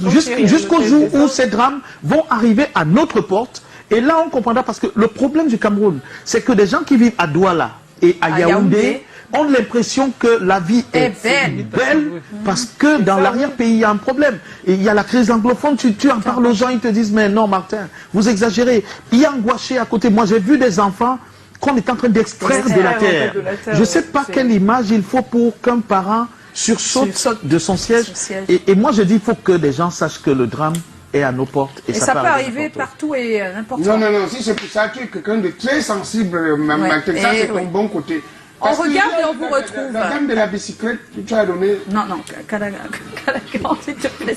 jusqu'au jour où ces drames vont arriver à notre porte. Et là, on comprendra, parce que le problème du Cameroun, c'est que des gens qui vivent à Douala et à Yaoundé ont l'impression que la vie est belle, parce que dans l'arrière-pays, il y a un problème. Et il y a la crise anglophone, tu en parles aux gens, ils te disent, mais non, Martin, vous exagérez. Il y a Ngouaché à côté. Moi, j'ai vu des enfants qu'on est en train d'extraire de la terre. Je ne sais pas quelle image il faut pour qu'un parent sursaute de son siège. Et moi, je dis, il faut que des gens sachent que le drame est à nos portes. Et ça peut arriver partout et n'importe où. Non, si c'est pour ça, tu es quelqu'un de très sensible, Martin. Ça, c'est ton bon côté. On regarde et on vous retrouve. La dame de la bicyclette, tu as donné... Non, Calagan, s'il te plaît.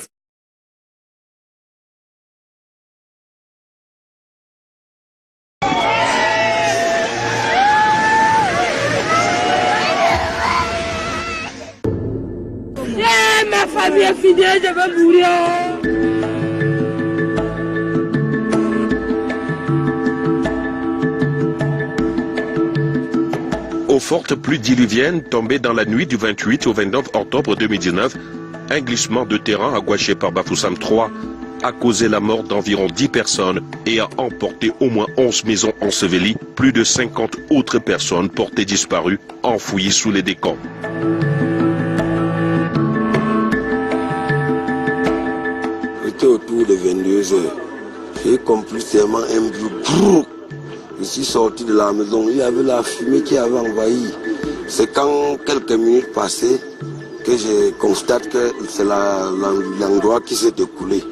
Ma famille est fidèle, je vais mourir. Aux fortes pluies diluviennes tombées dans la nuit du 28 au 29 octobre 2019, un glissement de terrain à Ngouaché par Bafoussam 3 a causé la mort d'environ 10 personnes et a emporté au moins 11 maisons ensevelies, plus de 50 autres personnes portées disparues, enfouies sous les décombres. C'était autour de 22 heures. J'ai compris seulement un bruit. Je suis sorti de la maison, il y avait la fumée qui avait envahi. C'est quand quelques minutes passées que je constate que c'est l'endroit qui s'est écoulé.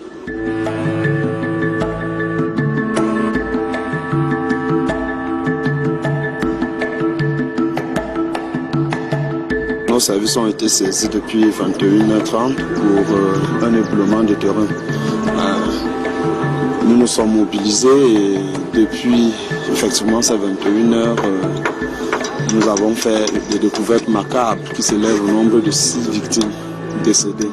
Nos services ont été saisis depuis 21h30 pour un éboulement de terrain. Nous nous sommes mobilisés et depuis effectivement ces 21h, nous avons fait des découvertes macabres qui s'élèvent au nombre de 6 victimes décédées.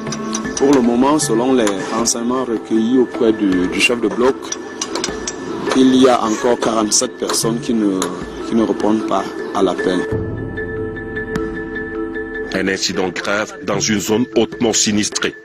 Pour le moment, selon les renseignements recueillis auprès du chef de bloc, il y a encore 47 personnes qui ne répondent pas à l'appel. Un incident grave dans une zone hautement sinistrée.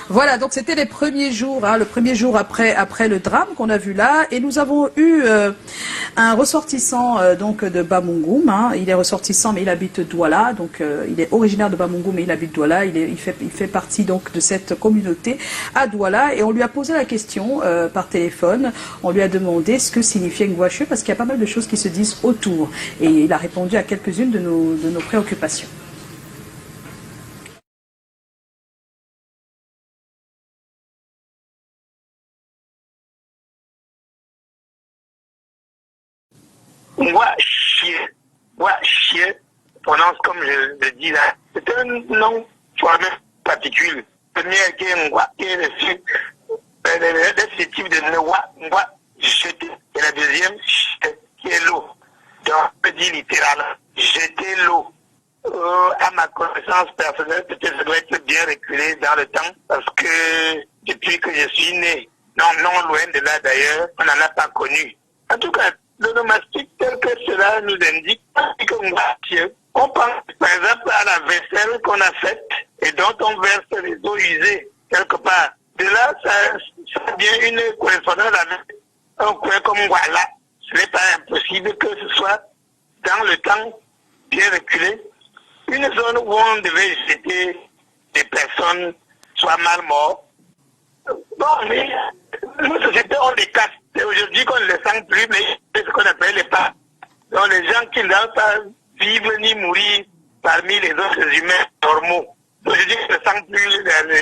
Voilà, donc c'était les premiers jours, le premier jour après le drame qu'on a vu là, et nous avons eu un ressortissant donc de Bamungum. Il est ressortissant, mais il habite Douala, donc il est originaire de Bamungum, mais il habite Douala. Il fait partie donc de cette communauté à Douala, et on lui a posé la question par téléphone. On lui a demandé ce que signifiait Ngwashe, parce qu'il y a pas mal de choses qui se disent autour, et il a répondu à quelques-unes de nos préoccupations. Ngwashe prononce comme je le dis là. C'est un nom formé particule. Le premier qui est Ngwa, qui est le descriptif de Ngwa, jeter. Et la deuxième, qui est l'eau. Donc, on peut dire littéralement, jeter l'eau. À ma connaissance personnelle, peut-être ça doit être bien reculé dans le temps, parce que depuis que je suis né, non loin de là d'ailleurs, on n'en a pas connu. En tout cas, l'onomastique tel que cela nous indique, on pense par exemple à la vaisselle qu'on a faite et dont on verse les eaux usées quelque part. De là, ça devient une correspondance avec un coin comme voilà. Ce n'est pas impossible que ce soit dans le temps bien reculé, une zone où on devait jeter des personnes soit mal mortes. Bon, mais nos sociétés ont des castes. C'est aujourd'hui qu'on ne les sent plus, mais c'est ce qu'on appelle les pas. Donc les gens qui n'ont pas vivre ni mourir parmi les autres humains normaux. Aujourd'hui, on ne sent plus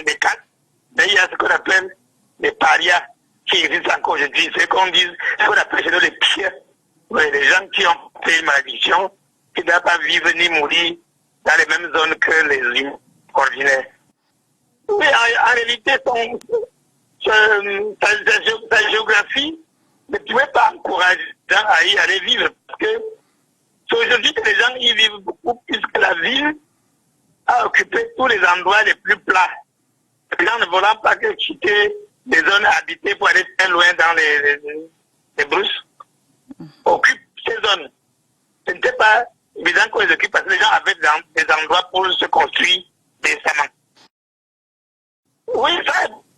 les castes, mais il y a ce qu'on appelle les parias qui existent encore aujourd'hui. C'est qu'on appelle chez nous les pieds. Oui, les gens qui ont fait une malédiction, qui ne doivent pas vivre ni mourir dans les mêmes zones que les humains ordinaires. Mais en réalité, sa géographie ne pouvait pas encourager les gens à y aller vivre, parce que c'est aujourd'hui que les gens y vivent beaucoup, puisque la ville a occupé tous les endroits les plus plats. Les gens ne voulant pas que quitter les zones habitées pour aller très loin dans les brousses, occupent ces zones. Ce n'était pas évident qu'on les occupe, parce que les gens avaient des endroits pour se construire décemment. Oui, ça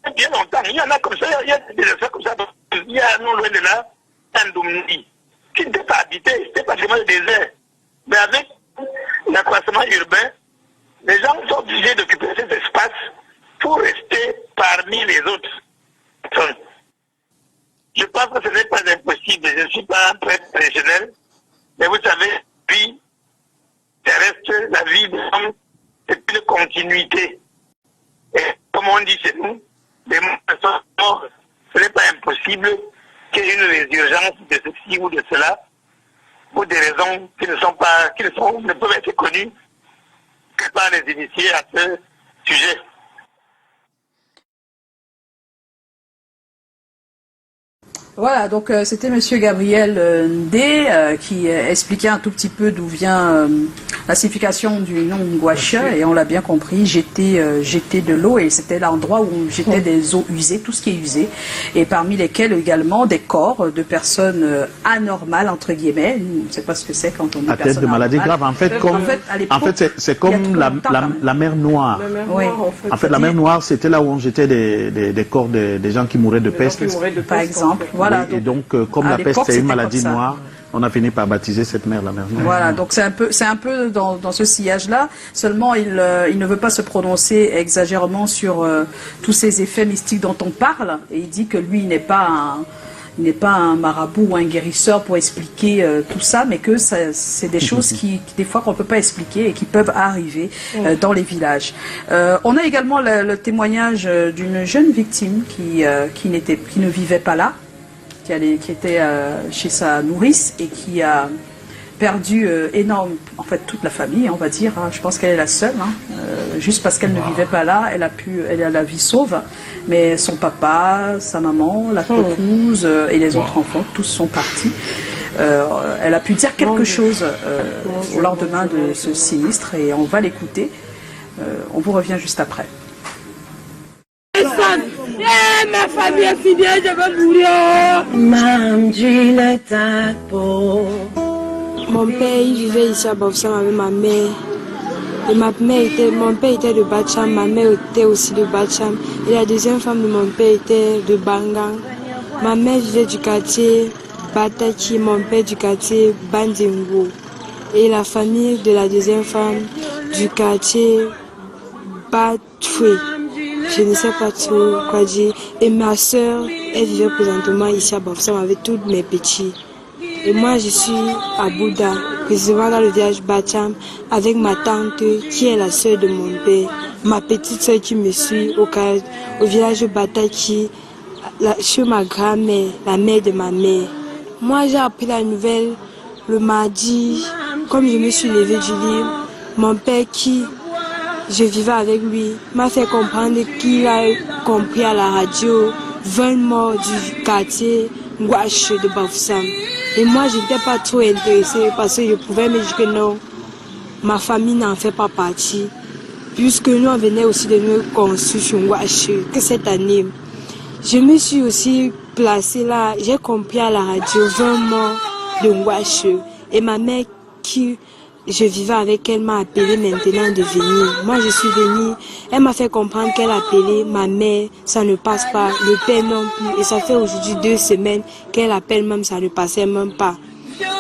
fait bien longtemps. Il y en a comme ça, il y a des effets comme ça. Il y a non loin de là, un Doumni, qui n'était pas habité, c'était pratiquement le désert. Mais avec l'accroissement urbain, les gens sont obligés d'occuper cet espace pour rester parmi les autres personnes. Je pense que ce n'est pas impossible. Je ne suis pas un prêtre traditionnel, mais vous savez, vie terrestre, la vie de l'homme, c'est une continuité. Et comme on dit chez nous, les morts sont morts. Ce n'est pas impossible qu'il y ait une résurgence de ceci ou de cela, pour des raisons qui ne peuvent être connues que par les initiés à ce sujet. Voilà, donc c'était Monsieur Gabriel Ndé qui expliquait un tout petit peu d'où vient la signification du nom Ngwashe, et on l'a bien compris, jeter de l'eau, et c'était l'endroit où on jetait des eaux usées, tout ce qui est usé, et parmi lesquels également des corps de personnes anormales, entre guillemets. On ne sait pas ce que c'est quand on dit atteinte de maladies graves. En fait, c'est comme la mer Noire. En fait, la mer Noire, c'était là où on jetait des corps des gens qui mouraient de peste. Par exemple. Voilà, et donc, comme la peste est une maladie noire, on a fini par baptiser cette mer la mer Noire. Voilà, donc c'est un peu dans ce sillage-là. Seulement, il ne veut pas se prononcer exagérément sur tous ces effets mystiques dont on parle. Et il dit que lui, il n'est pas un marabout ou un guérisseur pour expliquer tout ça, mais que c'est des choses des fois qu'on ne peut pas expliquer et qui peuvent arriver dans les villages. On a également le témoignage d'une jeune victime qui ne vivait pas là, qui était chez sa nourrice et qui a perdu en fait toute la famille, on va dire. Je pense qu'elle est la seule, juste parce qu'elle ne vivait pas là, elle a la vie sauve, mais son papa, sa maman, la épouse et les autres enfants, tous sont partis. Elle a pu dire quelque chose au lendemain de ce sinistre, et on va l'écouter. On vous revient juste après. Ma famille est finie, je vais mourir. Mon père il vivait ici à Bafoussam avec ma mère. Et mon père était de Bacham, ma mère était aussi de Bacham. Et la deuxième femme de mon père était de Bangang. Ma mère vivait du quartier Bataki, mon père du quartier Bandingo. Et la famille de la deuxième femme du quartier Batoué. Je ne sais pas trop quoi dire. Et ma soeur, elle vivait présentement ici à Bafoussam avec tous mes petits. Et moi, je suis à Bouddha, précisément dans le village Bacham, avec ma tante qui est la soeur de mon père. Ma petite soeur qui me suit au village Bataki, chez ma grand-mère, la mère de ma mère. Moi, j'ai appris la nouvelle le mardi, comme je me suis levée du lit. Mon père qui, je vivais avec lui, m'a fait comprendre qu'il a compris à la radio 20 morts du quartier Ngwache de Bafoussam. Et moi, je n'étais pas trop intéressée parce que je pouvais me dire que non, ma famille n'en fait pas partie. Puisque nous, on venait aussi de nous construire sur Ngwache, que cette année. Je me suis aussi placée là, j'ai compris à la radio 20 morts de Ngwache. Et ma mère qui, je vivais avec elle, m'a appelé maintenant de venir. Moi, je suis venue. Elle m'a fait comprendre qu'elle a appelé ma mère, ça ne passe pas. Le père non plus. Et ça fait aujourd'hui 2 semaines qu'elle appelle même, ça ne passait même pas.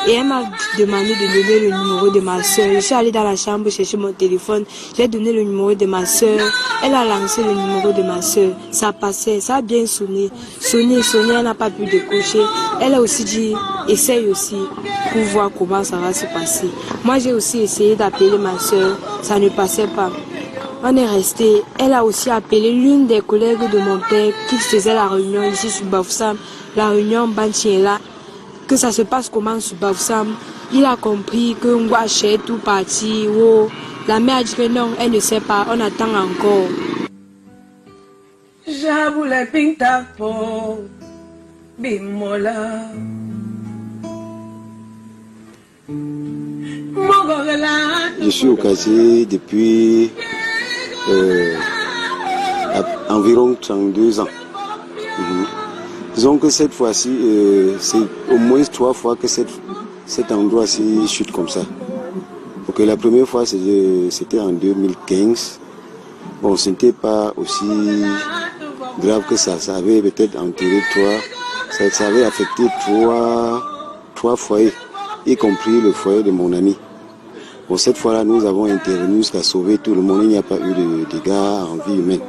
Et elle m'a demandé de donner le numéro de ma soeur. Je suis allée dans la chambre chercher mon téléphone. J'ai donné le numéro de ma soeur. Elle a lancé le numéro de ma soeur. Ça passait, ça a bien sonné. Sonné, elle n'a pas pu décocher. Elle a aussi dit, essaye aussi pour voir comment ça va se passer. Moi, j'ai aussi essayé d'appeler ma soeur. Ça ne passait pas. On est resté. Elle a aussi appelé l'une des collègues de mon père qui faisait la réunion ici sur Bafoussam. La réunion Bantiela. Que ça se passe comment sur Bafoussam. Il a compris que Ngwache est tout parti. Oh. La mère a dit que non, elle ne sait pas, on attend encore. J'avoulais pinta po bimola. Je suis au quartier depuis environ 32 ans. Disons que cette fois-ci, c'est au moins 3 fois que cet endroit-ci chute comme ça. Donc la première fois, c'était en 2015. Bon, ce n'était pas aussi grave que ça. Ça avait peut-être enterré 3. Ça avait affecté 3 foyers, y compris le foyer de mon ami. Bon, cette fois-là, nous avons intervenu jusqu'à sauver tout le monde. Il n'y a pas eu de dégâts en vie humaine.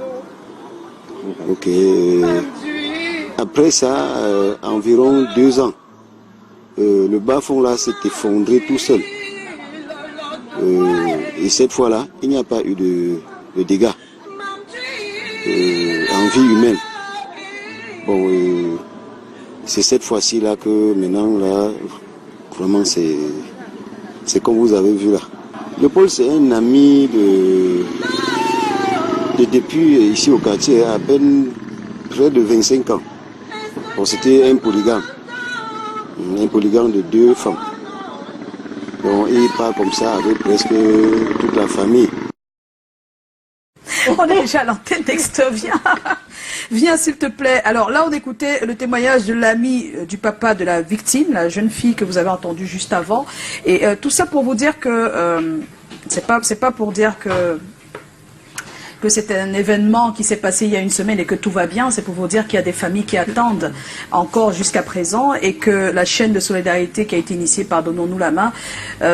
Ok. Après ça, environ 2 ans, le bas-fond là s'est effondré tout seul. Et cette fois-là, il n'y a pas eu de dégâts en vie humaine. Bon, c'est cette fois-ci là que maintenant là, vraiment c'est comme vous avez vu là. Le Paul, c'est un ami depuis ici au quartier, à peine près de 25 ans. Bon, c'était un polygame de 2 femmes. Donc, il part comme ça avec presque toute la famille. On est déjà à l'antenne, Dexter, viens. Viens s'il te plaît. Alors là, on écoutait le témoignage de l'ami du papa de la victime, la jeune fille que vous avez entendue juste avant. Et tout ça pour vous dire que c'est pas pour dire que c'est un événement qui s'est passé il y a 1 semaine et que tout va bien, c'est pour vous dire qu'il y a des familles qui attendent encore jusqu'à présent et que la chaîne de solidarité qui a été initiée par Donnons-nous la main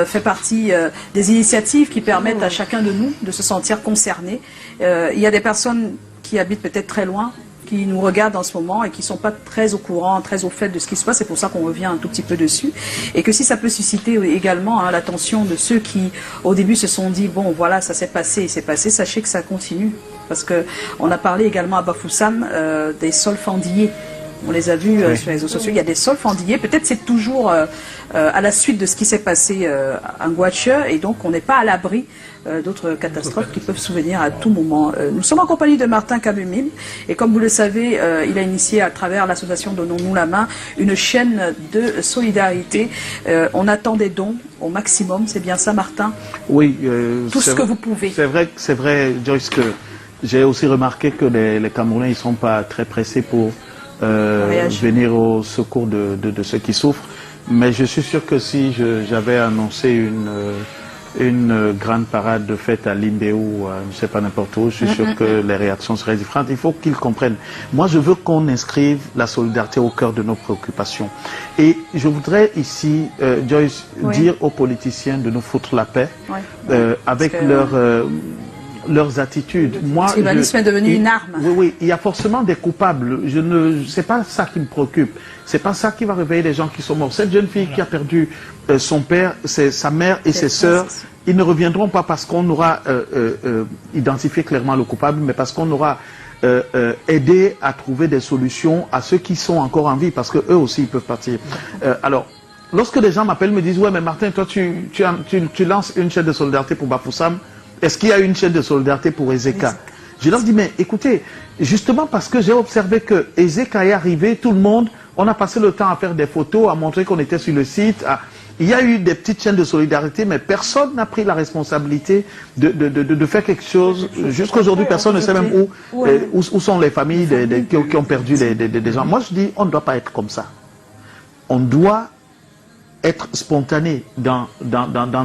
fait partie des initiatives qui permettent à chacun de nous de se sentir concerné. Il y a des personnes qui habitent peut-être très loin, qui nous regardent en ce moment et qui ne sont pas très au courant, très au fait de ce qui se passe. C'est pour ça qu'on revient un tout petit peu dessus. Et que si ça peut susciter également l'attention de ceux qui, au début, se sont dit, bon, voilà, ça s'est passé, sachez que ça continue. Parce qu'on a parlé également à Bafoussam des solfandillés. On les a vus sur les réseaux sociaux. Il y a des solfandillés. Peut-être c'est toujours à la suite de ce qui s'est passé à Ngwache. Et donc, on n'est pas à l'abri d'autres catastrophes qui peuvent survenir à tout moment. Nous sommes en compagnie de Martin Kabumim. Et comme vous le savez, il a initié à travers l'association Donnons-nous la main une chaîne de solidarité. On attend des dons au maximum. C'est bien ça, Martin? Oui. Tout ce que vous pouvez. C'est vrai, Joyce, que j'ai aussi remarqué que les Camerounais ne sont pas très pressés pour venir au secours de ceux qui souffrent. Mais je suis sûr que si j'avais annoncé une grande parade de fête à Limbé ou je ne sais pas n'importe où, je suis sûr que les réactions seraient différentes. Il faut qu'ils comprennent. Moi, je veux qu'on inscrive la solidarité au cœur de nos préoccupations. Et je voudrais ici, Joyce, dire aux politiciens de nous foutre la paix avec leurs attitudes. Le tribalisme est devenu une arme. Oui, il y a forcément des coupables. C'est pas ça qui me préoccupe. C'est pas ça qui va réveiller les gens qui sont morts. Cette jeune fille qui a perdu son père, sa mère et ses sœurs, ils ne reviendront pas parce qu'on aura identifié clairement le coupable, mais parce qu'on aura aidé à trouver des solutions à ceux qui sont encore en vie, parce que eux aussi ils peuvent partir. Alors, lorsque des gens m'appellent, me disent ouais mais Martin, toi tu lances une chaîne de solidarité pour Bafoussam. Est-ce qu'il y a une chaîne de solidarité pour Ezeka? Je leur dis, mais écoutez, justement parce que j'ai observé que Ezeka est arrivé, tout le monde, on a passé le temps à faire des photos, à montrer qu'on était sur le site. Il y a eu des petites chaînes de solidarité, mais personne n'a pris la responsabilité de faire quelque chose. Jusqu'aujourd'hui, personne ne sait même où sont les familles qui ont perdu des gens. Moi, je dis, on ne doit pas être comme ça. On doit être spontané dans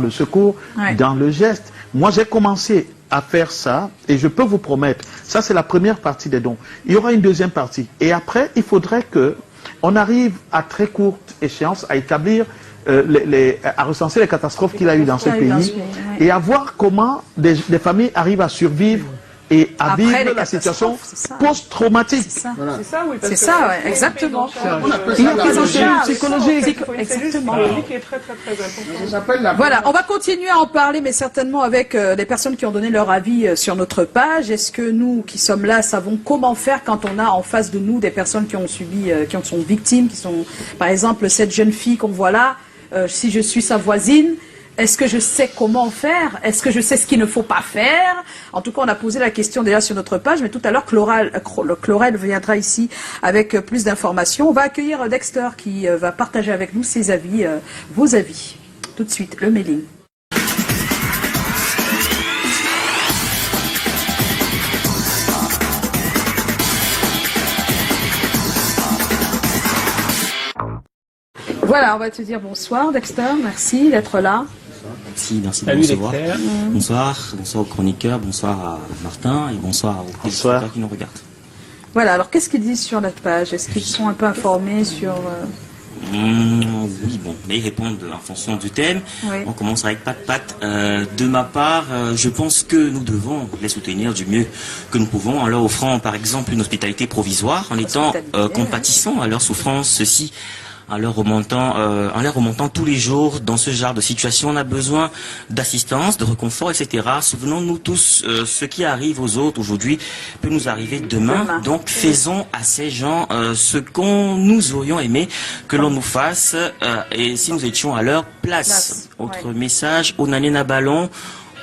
le secours, dans le geste. Moi, j'ai commencé à faire ça et je peux vous promettre, ça c'est la première partie des dons. Il y aura une deuxième partie. Et après, il faudrait qu'on arrive à très courte échéance à établir, à recenser les catastrophes qu'il a eues dans ce pays et à voir comment des familles arrivent à survivre et à vivre la situation post-traumatique. C'est ça, oui. C'est ça, exactement. On appelle Il y a ça prise en la charge psychologique. Exactement. Qui est très important. Voilà, on va continuer à en parler, mais certainement avec les personnes qui ont donné leur avis sur notre page. Est-ce que nous, qui sommes là, savons comment faire quand on a en face de nous des personnes qui ont subi, qui sont victimes, qui sont, par exemple, cette jeune fille qu'on voit là, si je suis sa voisine, est-ce que je sais comment faire? Est-ce que je sais ce qu'il ne faut pas faire? En tout cas, on a posé la question déjà sur notre page, mais tout à l'heure, Chlorel viendra ici avec plus d'informations. On va accueillir Dexter qui va partager avec nous ses avis, vos avis. Tout de suite, le mailing. Voilà, on va te dire bonsoir Dexter, merci d'être là. Merci de me recevoir. Bonsoir aux chroniqueurs, bonsoir à Martin et bonsoir aux téléspectateurs qui nous regardent. Voilà, alors qu'est-ce qu'ils disent sur notre page? Est-ce qu'ils sont un peu informés sur... Oui, bon, mais ils répondent en fonction du thème. Oui. On commence avec Pat. De ma part, je pense que nous devons les soutenir du mieux que nous pouvons en leur offrant par exemple une hospitalité provisoire, en étant compatissants à leur souffrance, ceci en les remontant tous les jours dans ce genre de situation. On a besoin d'assistance, de réconfort, etc. Souvenons-nous tous, ce qui arrive aux autres aujourd'hui peut nous arriver demain. Donc faisons à ces gens ce qu'on nous aurions aimé que l'on nous fasse et si nous étions à leur place. Autre message, Onanena Ballon.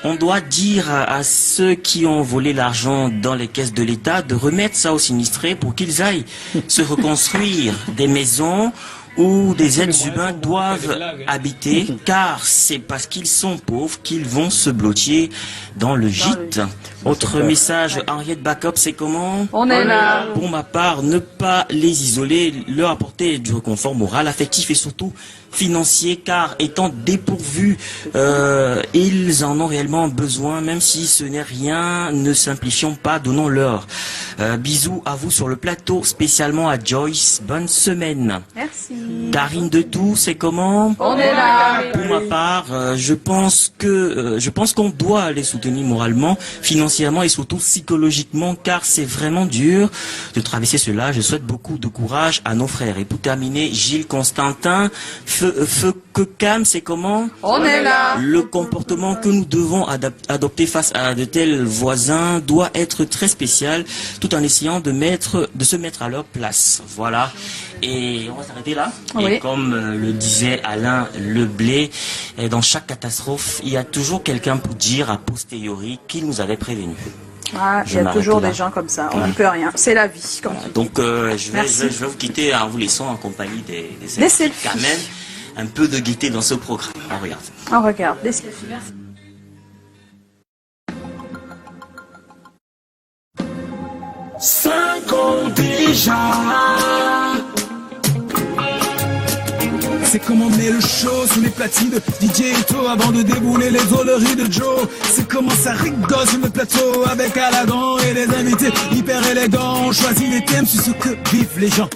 On doit dire à ceux qui ont volé l'argent dans les caisses de l'État de remettre ça aux sinistrés pour qu'ils aillent se reconstruire des maisons où des êtres humains doivent habiter, car c'est parce qu'ils sont pauvres qu'ils vont se blottir dans le gîte. Autre message, Henriette Backup, c'est comment? On est là. Pour ma part, ne pas les isoler, leur apporter du réconfort moral, affectif et surtout financier, car étant dépourvus, ils en ont réellement besoin, même si ce n'est rien, ne simplifions pas, donnons-leur. Bisous à vous sur le plateau, spécialement à Joyce. Bonne semaine. Merci. Karine de Tout, c'est comment? On est là. Pour ma part, je pense qu'on doit les soutenir moralement, financièrement et surtout psychologiquement, car c'est vraiment dur de traverser cela. Je souhaite beaucoup de courage à nos frères. Et pour terminer, Gilles Constantin, Feu Cam, c'est comment? On est là. Le comportement que nous devons adopter face à de tels voisins doit être très spécial, tout en essayant de se mettre à leur place. Voilà. Et on va s'arrêter là. Oui. Et comme le disait Alain Leblé, dans chaque catastrophe, il y a toujours quelqu'un pour dire a posteriori qu'il nous avait prévenus. Ah, il y a toujours des gens comme ça, on n'y peut rien, c'est la vie. Donc je vais vous quitter en vous laissant en compagnie des selfies. Quand même, un peu de gaieté dans ce programme. On regarde. On regarde, des selfies. Merci. Cinq ans déjà. C'est comment on met le show sous les platines de DJ Eto avant de débouler les voleries de Joe. C'est comment ça rigole sur le plateau avec Alagan et les invités hyper élégants. On choisit les thèmes sur ce que vivent les gens.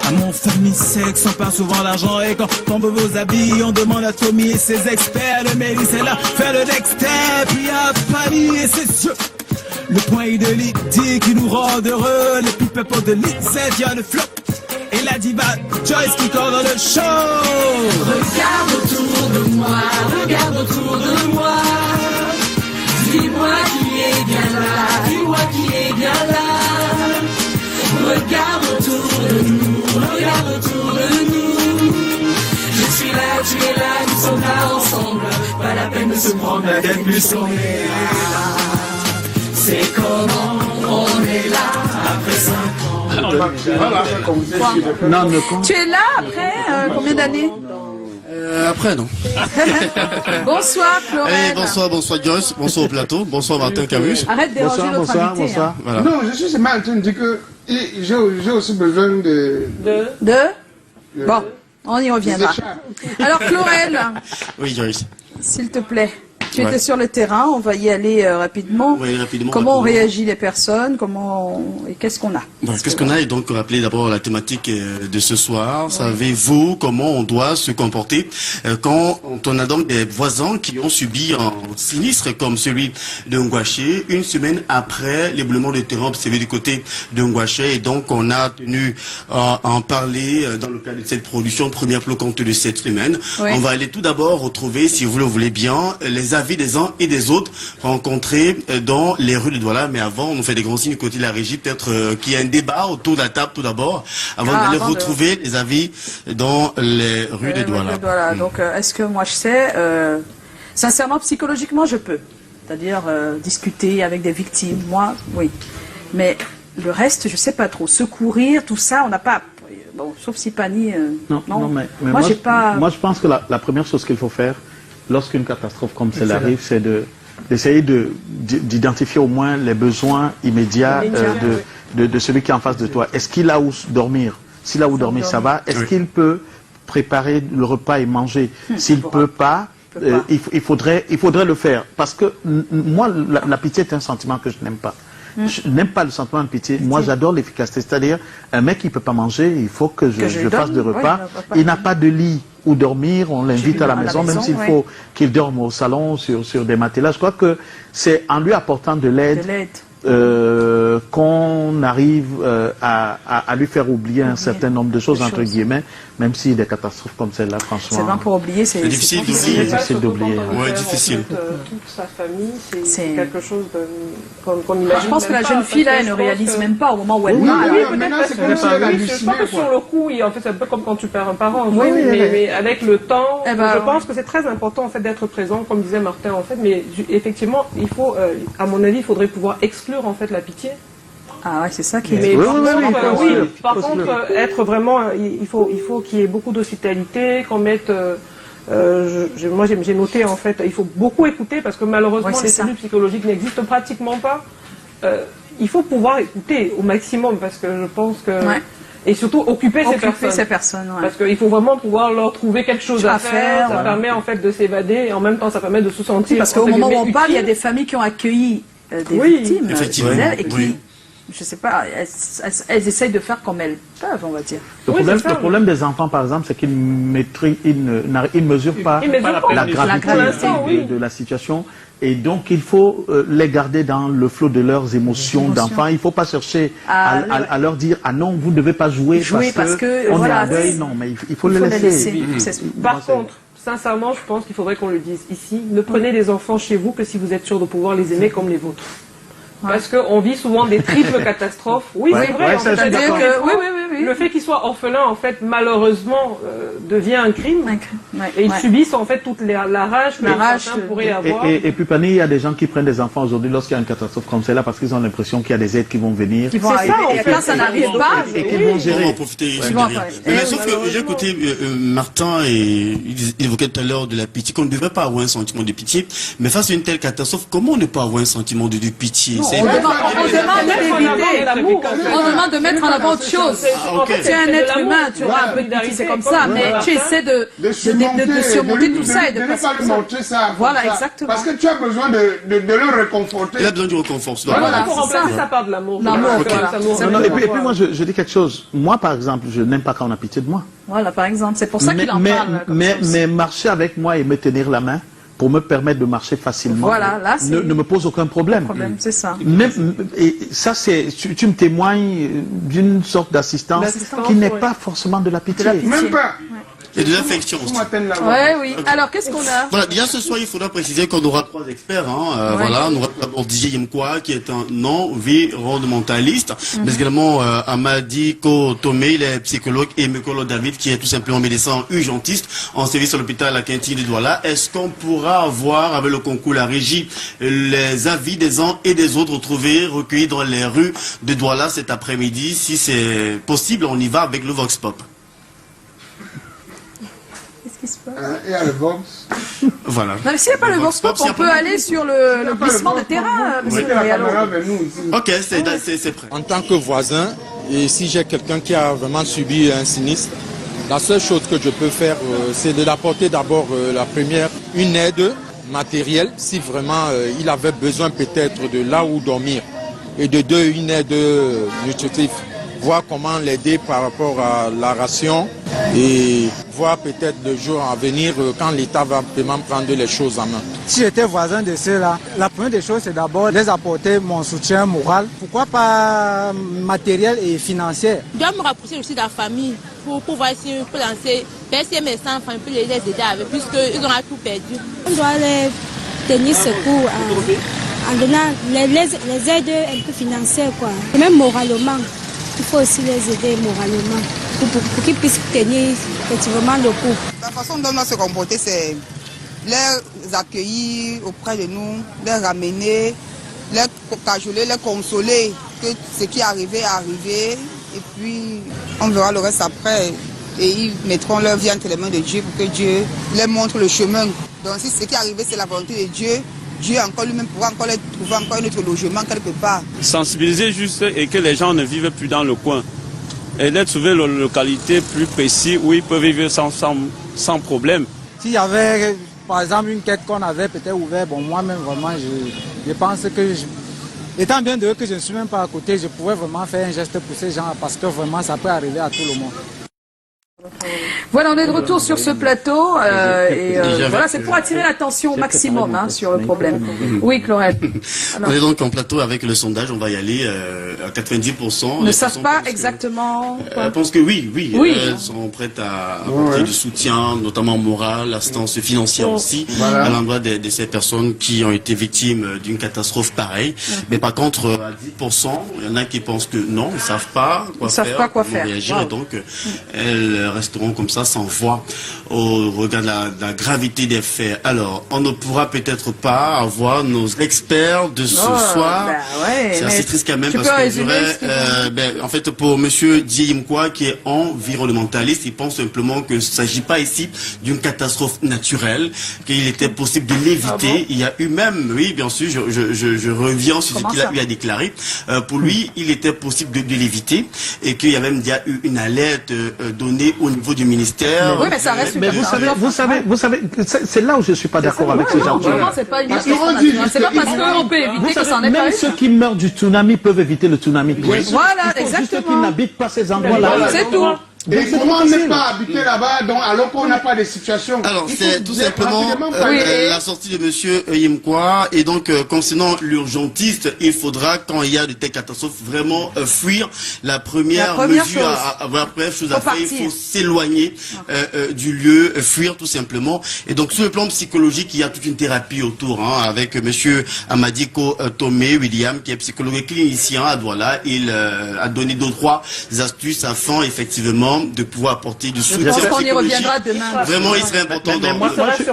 À mon famille sexe, on parle souvent d'argent et quand on veut vos habits, on demande à Tommy et ses experts. Le Mélisse est là, faire le next step, il y a Fanny et ses yeux. Le point de l'idée qui nous rend heureux, les people de l'I7, y'a le flop. Et la diva Joyce qui coordonne le show. Regarde autour de moi, regarde autour de moi. Dis-moi qui est bien là, dis-moi qui est bien là. Regarde autour de nous, regarde autour de nous. Je suis là, tu es là, nous sommes là ensemble. Pas la peine de se prendre la tête, plus on est là. C'est comment on est là après 5 ans. Tu es là après combien d'années Après, non. Bonsoir, Florent. Bonsoir Joyce, bonsoir au plateau, bonsoir Martin Camus. Arrête de déranger notre invité. Hein. Voilà. Non, je suis seulement en train de dire que j'ai aussi besoin de... Bon, on y reviendra. Alors, Florel. Oui, Joyce. S'il te plaît. Tu étais sur le terrain, on va y aller rapidement. Oui, rapidement. Comment on réagit les personnes, et qu'est-ce qu'on a? Qu'est-ce qu'on a? Et donc, rappeler d'abord la thématique de ce soir. Savez-vous comment on doit se comporter quand on a donc des voisins qui ont subi un sinistre comme celui de Ngouaché, une semaine après l'éboulement de terrain observé du côté de Ngouaché. Et donc, on a tenu à en parler dans le cadre de cette production, première flocante de cette semaine. Oui. On va aller tout d'abord retrouver, si vous le voulez bien, les avis des uns et des autres rencontrés dans les rues de Douala. Mais avant, on nous fait des grands signes du côté de la régie, peut-être qu'il y a un débat autour de la table tout d'abord, avant d'aller retrouver les avis dans les rues de Douala. Donc, est-ce que moi je sais, sincèrement, psychologiquement, je peux. C'est-à-dire discuter avec des victimes, moi, oui. Mais le reste, je sais pas trop. Secourir, tout ça, on n'a pas... Bon, sauf si Pani... Non, mais moi, j'ai pas... Moi, je pense que la première chose qu'il faut faire, lorsqu'une catastrophe comme celle arrive, c'est d'essayer d'identifier au moins les besoins immédiats de celui qui est en face de toi. Est-ce qu'il a où dormir? S'il a où dormir, ça va. Est-ce qu'il peut préparer le repas et manger? S'il ne peut pas, il faudrait le faire. Parce que moi, la pitié est un sentiment que je n'aime pas. Je n'aime pas le sentiment de pitié. Moi, j'adore l'efficacité. C'est-à-dire, un mec qui ne peut pas manger, il faut que je fasse des repas. Il n'a pas de lit où dormir, on l'invite à la maison, même s'il faut qu'il dorme au salon sur des matelas. Je crois que c'est en lui apportant de l'aide qu'on arrive à lui faire oublier un certain nombre de choses, entre guillemets, même si des catastrophes comme celle-là, franchement... C'est vrai, pour oublier, c'est difficile d'oublier. C'est difficile d'oublier. Ouais, difficile. Toute sa famille, c'est quelque chose qu'on imagine. Je pense que la jeune fille, là, elle ne réalise même pas au moment où elle parle. Oui, peut-être je crois que sur le coup, en fait, c'est un peu comme quand tu perds un parent. Mais avec le temps, je pense que c'est très important, en fait, d'être présent, comme disait Martin, en fait. Mais effectivement, il faut, à mon avis, il faudrait pouvoir exclure, en fait, la pitié. Ah ouais, c'est ça qui est... Mais par contre, être vraiment... Il faut qu'il y ait beaucoup d'hospitalité, qu'on mette... moi, j'ai noté, en fait, il faut beaucoup écouter, parce que malheureusement, les cellules psychologiques n'existent pratiquement pas. Il faut pouvoir écouter au maximum, parce que je pense que... Et surtout, occuper ces personnes. Parce qu'il faut vraiment pouvoir leur trouver quelque chose à faire. Ça permet, en fait, de s'évader, et en même temps, ça permet de se sentir... Parce qu'au moment où on parle, il y a des familles qui ont accueilli des victimes. Effectivement. Et qui... Je sais pas, elles essayent de faire comme elles peuvent, on va dire. Le problème des enfants, par exemple, c'est qu'ils ne mesurent pas la gravité de la situation. Et donc, il faut les garder dans le flot de leurs émotions d'enfants. Il ne faut pas chercher à leur dire « Ah non, vous ne devez pas jouer parce que on est en deuil. » Non, mais il faut les laisser. Par contre, sincèrement, je pense qu'il faudrait qu'on le dise ici. Ne prenez les enfants chez vous que si vous êtes sûr de pouvoir les aimer comme les vôtres. Parce qu'on vit souvent des triples catastrophes. Oui, c'est vrai. C'est-à-dire que le fait qu'ils soient orphelins, en fait, malheureusement, devient un crime. Et ils subissent, en fait, toute la rage que certains pourraient avoir. Et puis, Pani, il y a des gens qui prennent des enfants aujourd'hui lorsqu'il y a une catastrophe comme celle-là parce qu'ils ont l'impression qu'il y a des aides qui vont venir. C'est ça, et quand ça n'arrive pas, et qu'ils vont gérer. On va profiter. Mais sauf que j'ai écouté Martin et il évoquait tout à l'heure de la pitié, qu'on ne devrait pas avoir un sentiment de pitié. Mais face à une telle catastrophe, comment ne pas avoir un sentiment de pitié? On demande de mettre en avant autre chose. ok. Tu es un être humain, tu auras un peu de pitié, c'est comme ça, mais tu essaies de surmonter tout ça et de ne pas lui montrer ça. Voilà, exactement. Parce que tu as besoin de le réconforter. Il a besoin du réconfort. Voilà, pour remplacer ça par de l'amour. L'amour, Non, et puis moi, je dis quelque chose. Moi, par exemple, je n'aime pas quand on a pitié de moi. Voilà, par exemple, c'est pour ça qu'il en parle. Mais marcher avec moi et me tenir la main pour me permettre de marcher facilement voilà, là, ne me pose aucun problème. C'est ça. Et ça, tu me témoignes d'une sorte d'assistance qui n'est pas forcément de la pitié. Même pas. Et de l'affection aussi. Oui. Alors, qu'est-ce qu'on a? Voilà, déjà ce soir, il faudra préciser qu'on aura 3 experts. Voilà, on aura d'abord DJ Yemkwa, qui est un environnementaliste, mais également Amadi Tomé, il est psychologue, et Mekolo David, qui est tout simplement médecin urgentiste en service à l'hôpital à Quinty de Douala. Est-ce qu'on pourra avoir, avec le concours La Régie, les avis des uns et des autres recueillis dans les rues de Douala cet après-midi? Si c'est possible, on y va avec le Vox Pop. Il y a le Vox. Voilà. Non, mais s'il n'y a pas le Vox Pop, on peut aller sur le glissement de terrain, monsieur Réalo. Ok, c'est prêt. En tant que voisin, et si j'ai quelqu'un qui a vraiment subi un sinistre, la seule chose que je peux faire, c'est de l'apporter d'abord une aide matérielle, si vraiment il avait besoin peut-être de là où dormir, et de deux, une aide nutritive. Voir comment l'aider par rapport à la ration et voir peut-être le jour à venir quand l'État va vraiment prendre les choses en main. Si j'étais voisin de ceux-là, la première des choses, c'est d'abord les apporter mon soutien moral. Pourquoi pas matériel et financier? Je dois me rapprocher aussi de la famille pour voir si on peut lancer, verser mes enfants, on peut les aider avec, puisqu'ils ont tout perdu. On doit les tenir secours en donnant les aides un peu financières, quoi. Et même moralement. Il faut aussi les aider moralement pour qu'ils puissent tenir effectivement le coup. La façon dont on doit se comporter, c'est les accueillir auprès de nous, les ramener, les cajoler, les consoler, que ce qui est arrivé est arrivé, et puis on verra le reste après. Et ils mettront leur vie entre les mains de Dieu pour que Dieu les montre le chemin. Donc si ce qui est arrivé, c'est la volonté de Dieu, Dieu encore lui-même pourra encore les trouver encore un autre logement quelque part. Sensibiliser juste et que les gens ne vivent plus dans le coin. Et de trouver une localité plus précise où ils peuvent vivre sans problème. S'il y avait par exemple une quête qu'on avait peut-être ouverte, bon moi-même vraiment je pense que étant bien de eux que je ne suis même pas à côté, je pourrais vraiment faire un geste pour ces gens parce que vraiment ça peut arriver à tout le monde. Voilà, on est de retour sur ce plateau voilà, c'est pour attirer l'attention au maximum sur le problème. Oui, Chlorette. On est donc en plateau avec le sondage, on va y aller à 90%. Ne savent pas exactement. Je pense que oui. Elles sont prêtes à apporter du soutien, notamment moral, assistance financière aussi, à l'endroit de ces personnes qui ont été victimes d'une catastrophe pareille. Mais par contre, à 10%, il y en a qui pensent que non, ils ne savent pas quoi faire, réagir, et donc elles resteront comme ça sans voix au regard de la gravité des faits. Alors, on ne pourra peut-être pas avoir nos experts de ce soir. C'est assez triste quand même parce que en fait, pour monsieur Diemkwa qui est environnementaliste, il pense simplement que ne s'agit pas ici d'une catastrophe naturelle, qu'il était possible de l'éviter. Il y a eu même, oui, bien sûr, je reviens sur ce qu'il a eu à déclarer. Pour lui, il était possible de l'éviter et qu'il y a même déjà eu une alerte donnée au niveau du ministère. Oui, mais ça reste mais vous savez, c'est là où je ne suis pas d'accord avec ces gens. C'est pas parce qu'on peut éviter que ça n'ait pas eu. Même ceux qui meurent du tsunami peuvent éviter le tsunami. Voilà, exactement. Juste qu'ils n'habitent pas ces endroits-là. C'est tout. Et comment ne pas habiter là-bas alors qu'on n'a pas de situation? Alors, c'est tout simplement la sortie de monsieur Yemkwa. Et donc, concernant l'urgentiste, il faudra, quand il y a de telles catastrophes, vraiment fuir. La première mesure à faire, il faut s'éloigner du lieu, fuir tout simplement. Et donc, sur le plan psychologique, il y a toute une thérapie autour, avec monsieur Amadiko Tomé William, qui est psychologue clinicien à Douala. Il a donné 2-3 astuces afin, effectivement, vraiment de pouvoir apporter du soutien pense qu'on y psychologique. reviendra demain. Vraiment, il serait important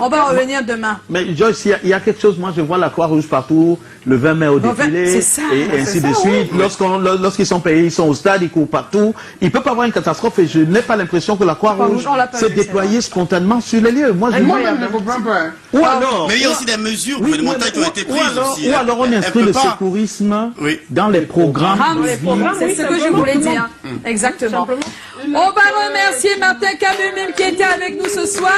On va revenir demain. Mais Joyce, il y a quelque chose, moi je vois la Croix-Rouge partout, le 20 mai au défilé, et ainsi de suite. Lorsqu'ils sont payés, ils sont au stade, ils courent partout. Il ne peut pas avoir une catastrophe et je n'ai pas l'impression que la Croix-Rouge s'est déployée spontanément sur les lieux. Moi-même, je ne comprends pas. Ou alors, mais il y a aussi des mesures gouvernementales qui ont été prises aussi. Ou alors on inscrit le secourisme dans les programmes. C'est ce que je voulais dire. Exactement. On va remercier Martin Kamumim qui était avec nous ce soir.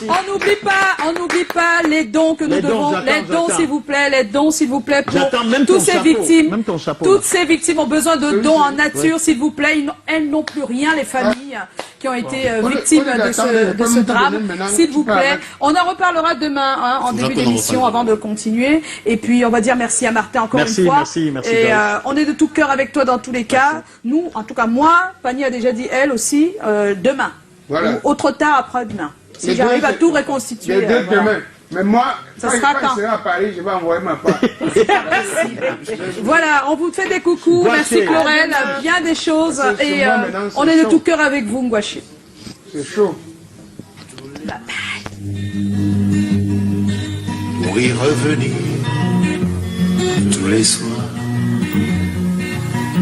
On n'oublie pas les dons que nous devons. Les dons, s'il vous plaît, pour toutes ces victimes. Toutes ces victimes ont besoin de dons en nature, s'il vous plaît. Elles n'ont plus rien, les familles qui ont été victimes de ce drame. S'il vous plaît. On en reparlera demain, en début d'émission, avant de continuer. Et puis, on va dire merci à Martin encore une fois. Merci. Et on est de tout cœur avec toi dans tous les cas. Nous, en tout cas moi, Fanny a déjà dit elle aussi, demain. Voilà. Ou autre tard après-demain. Si j'arrive à tout reconstituer. Demain. Mais moi, ça quand sera il sera à Paris, je vais envoyer ma part. Voilà, on vous fait des coucous. Merci Clorel, bien des choses. Et on est de tout cœur avec vous, Ngwashi. C'est chaud. Pour y revenir tous les soirs.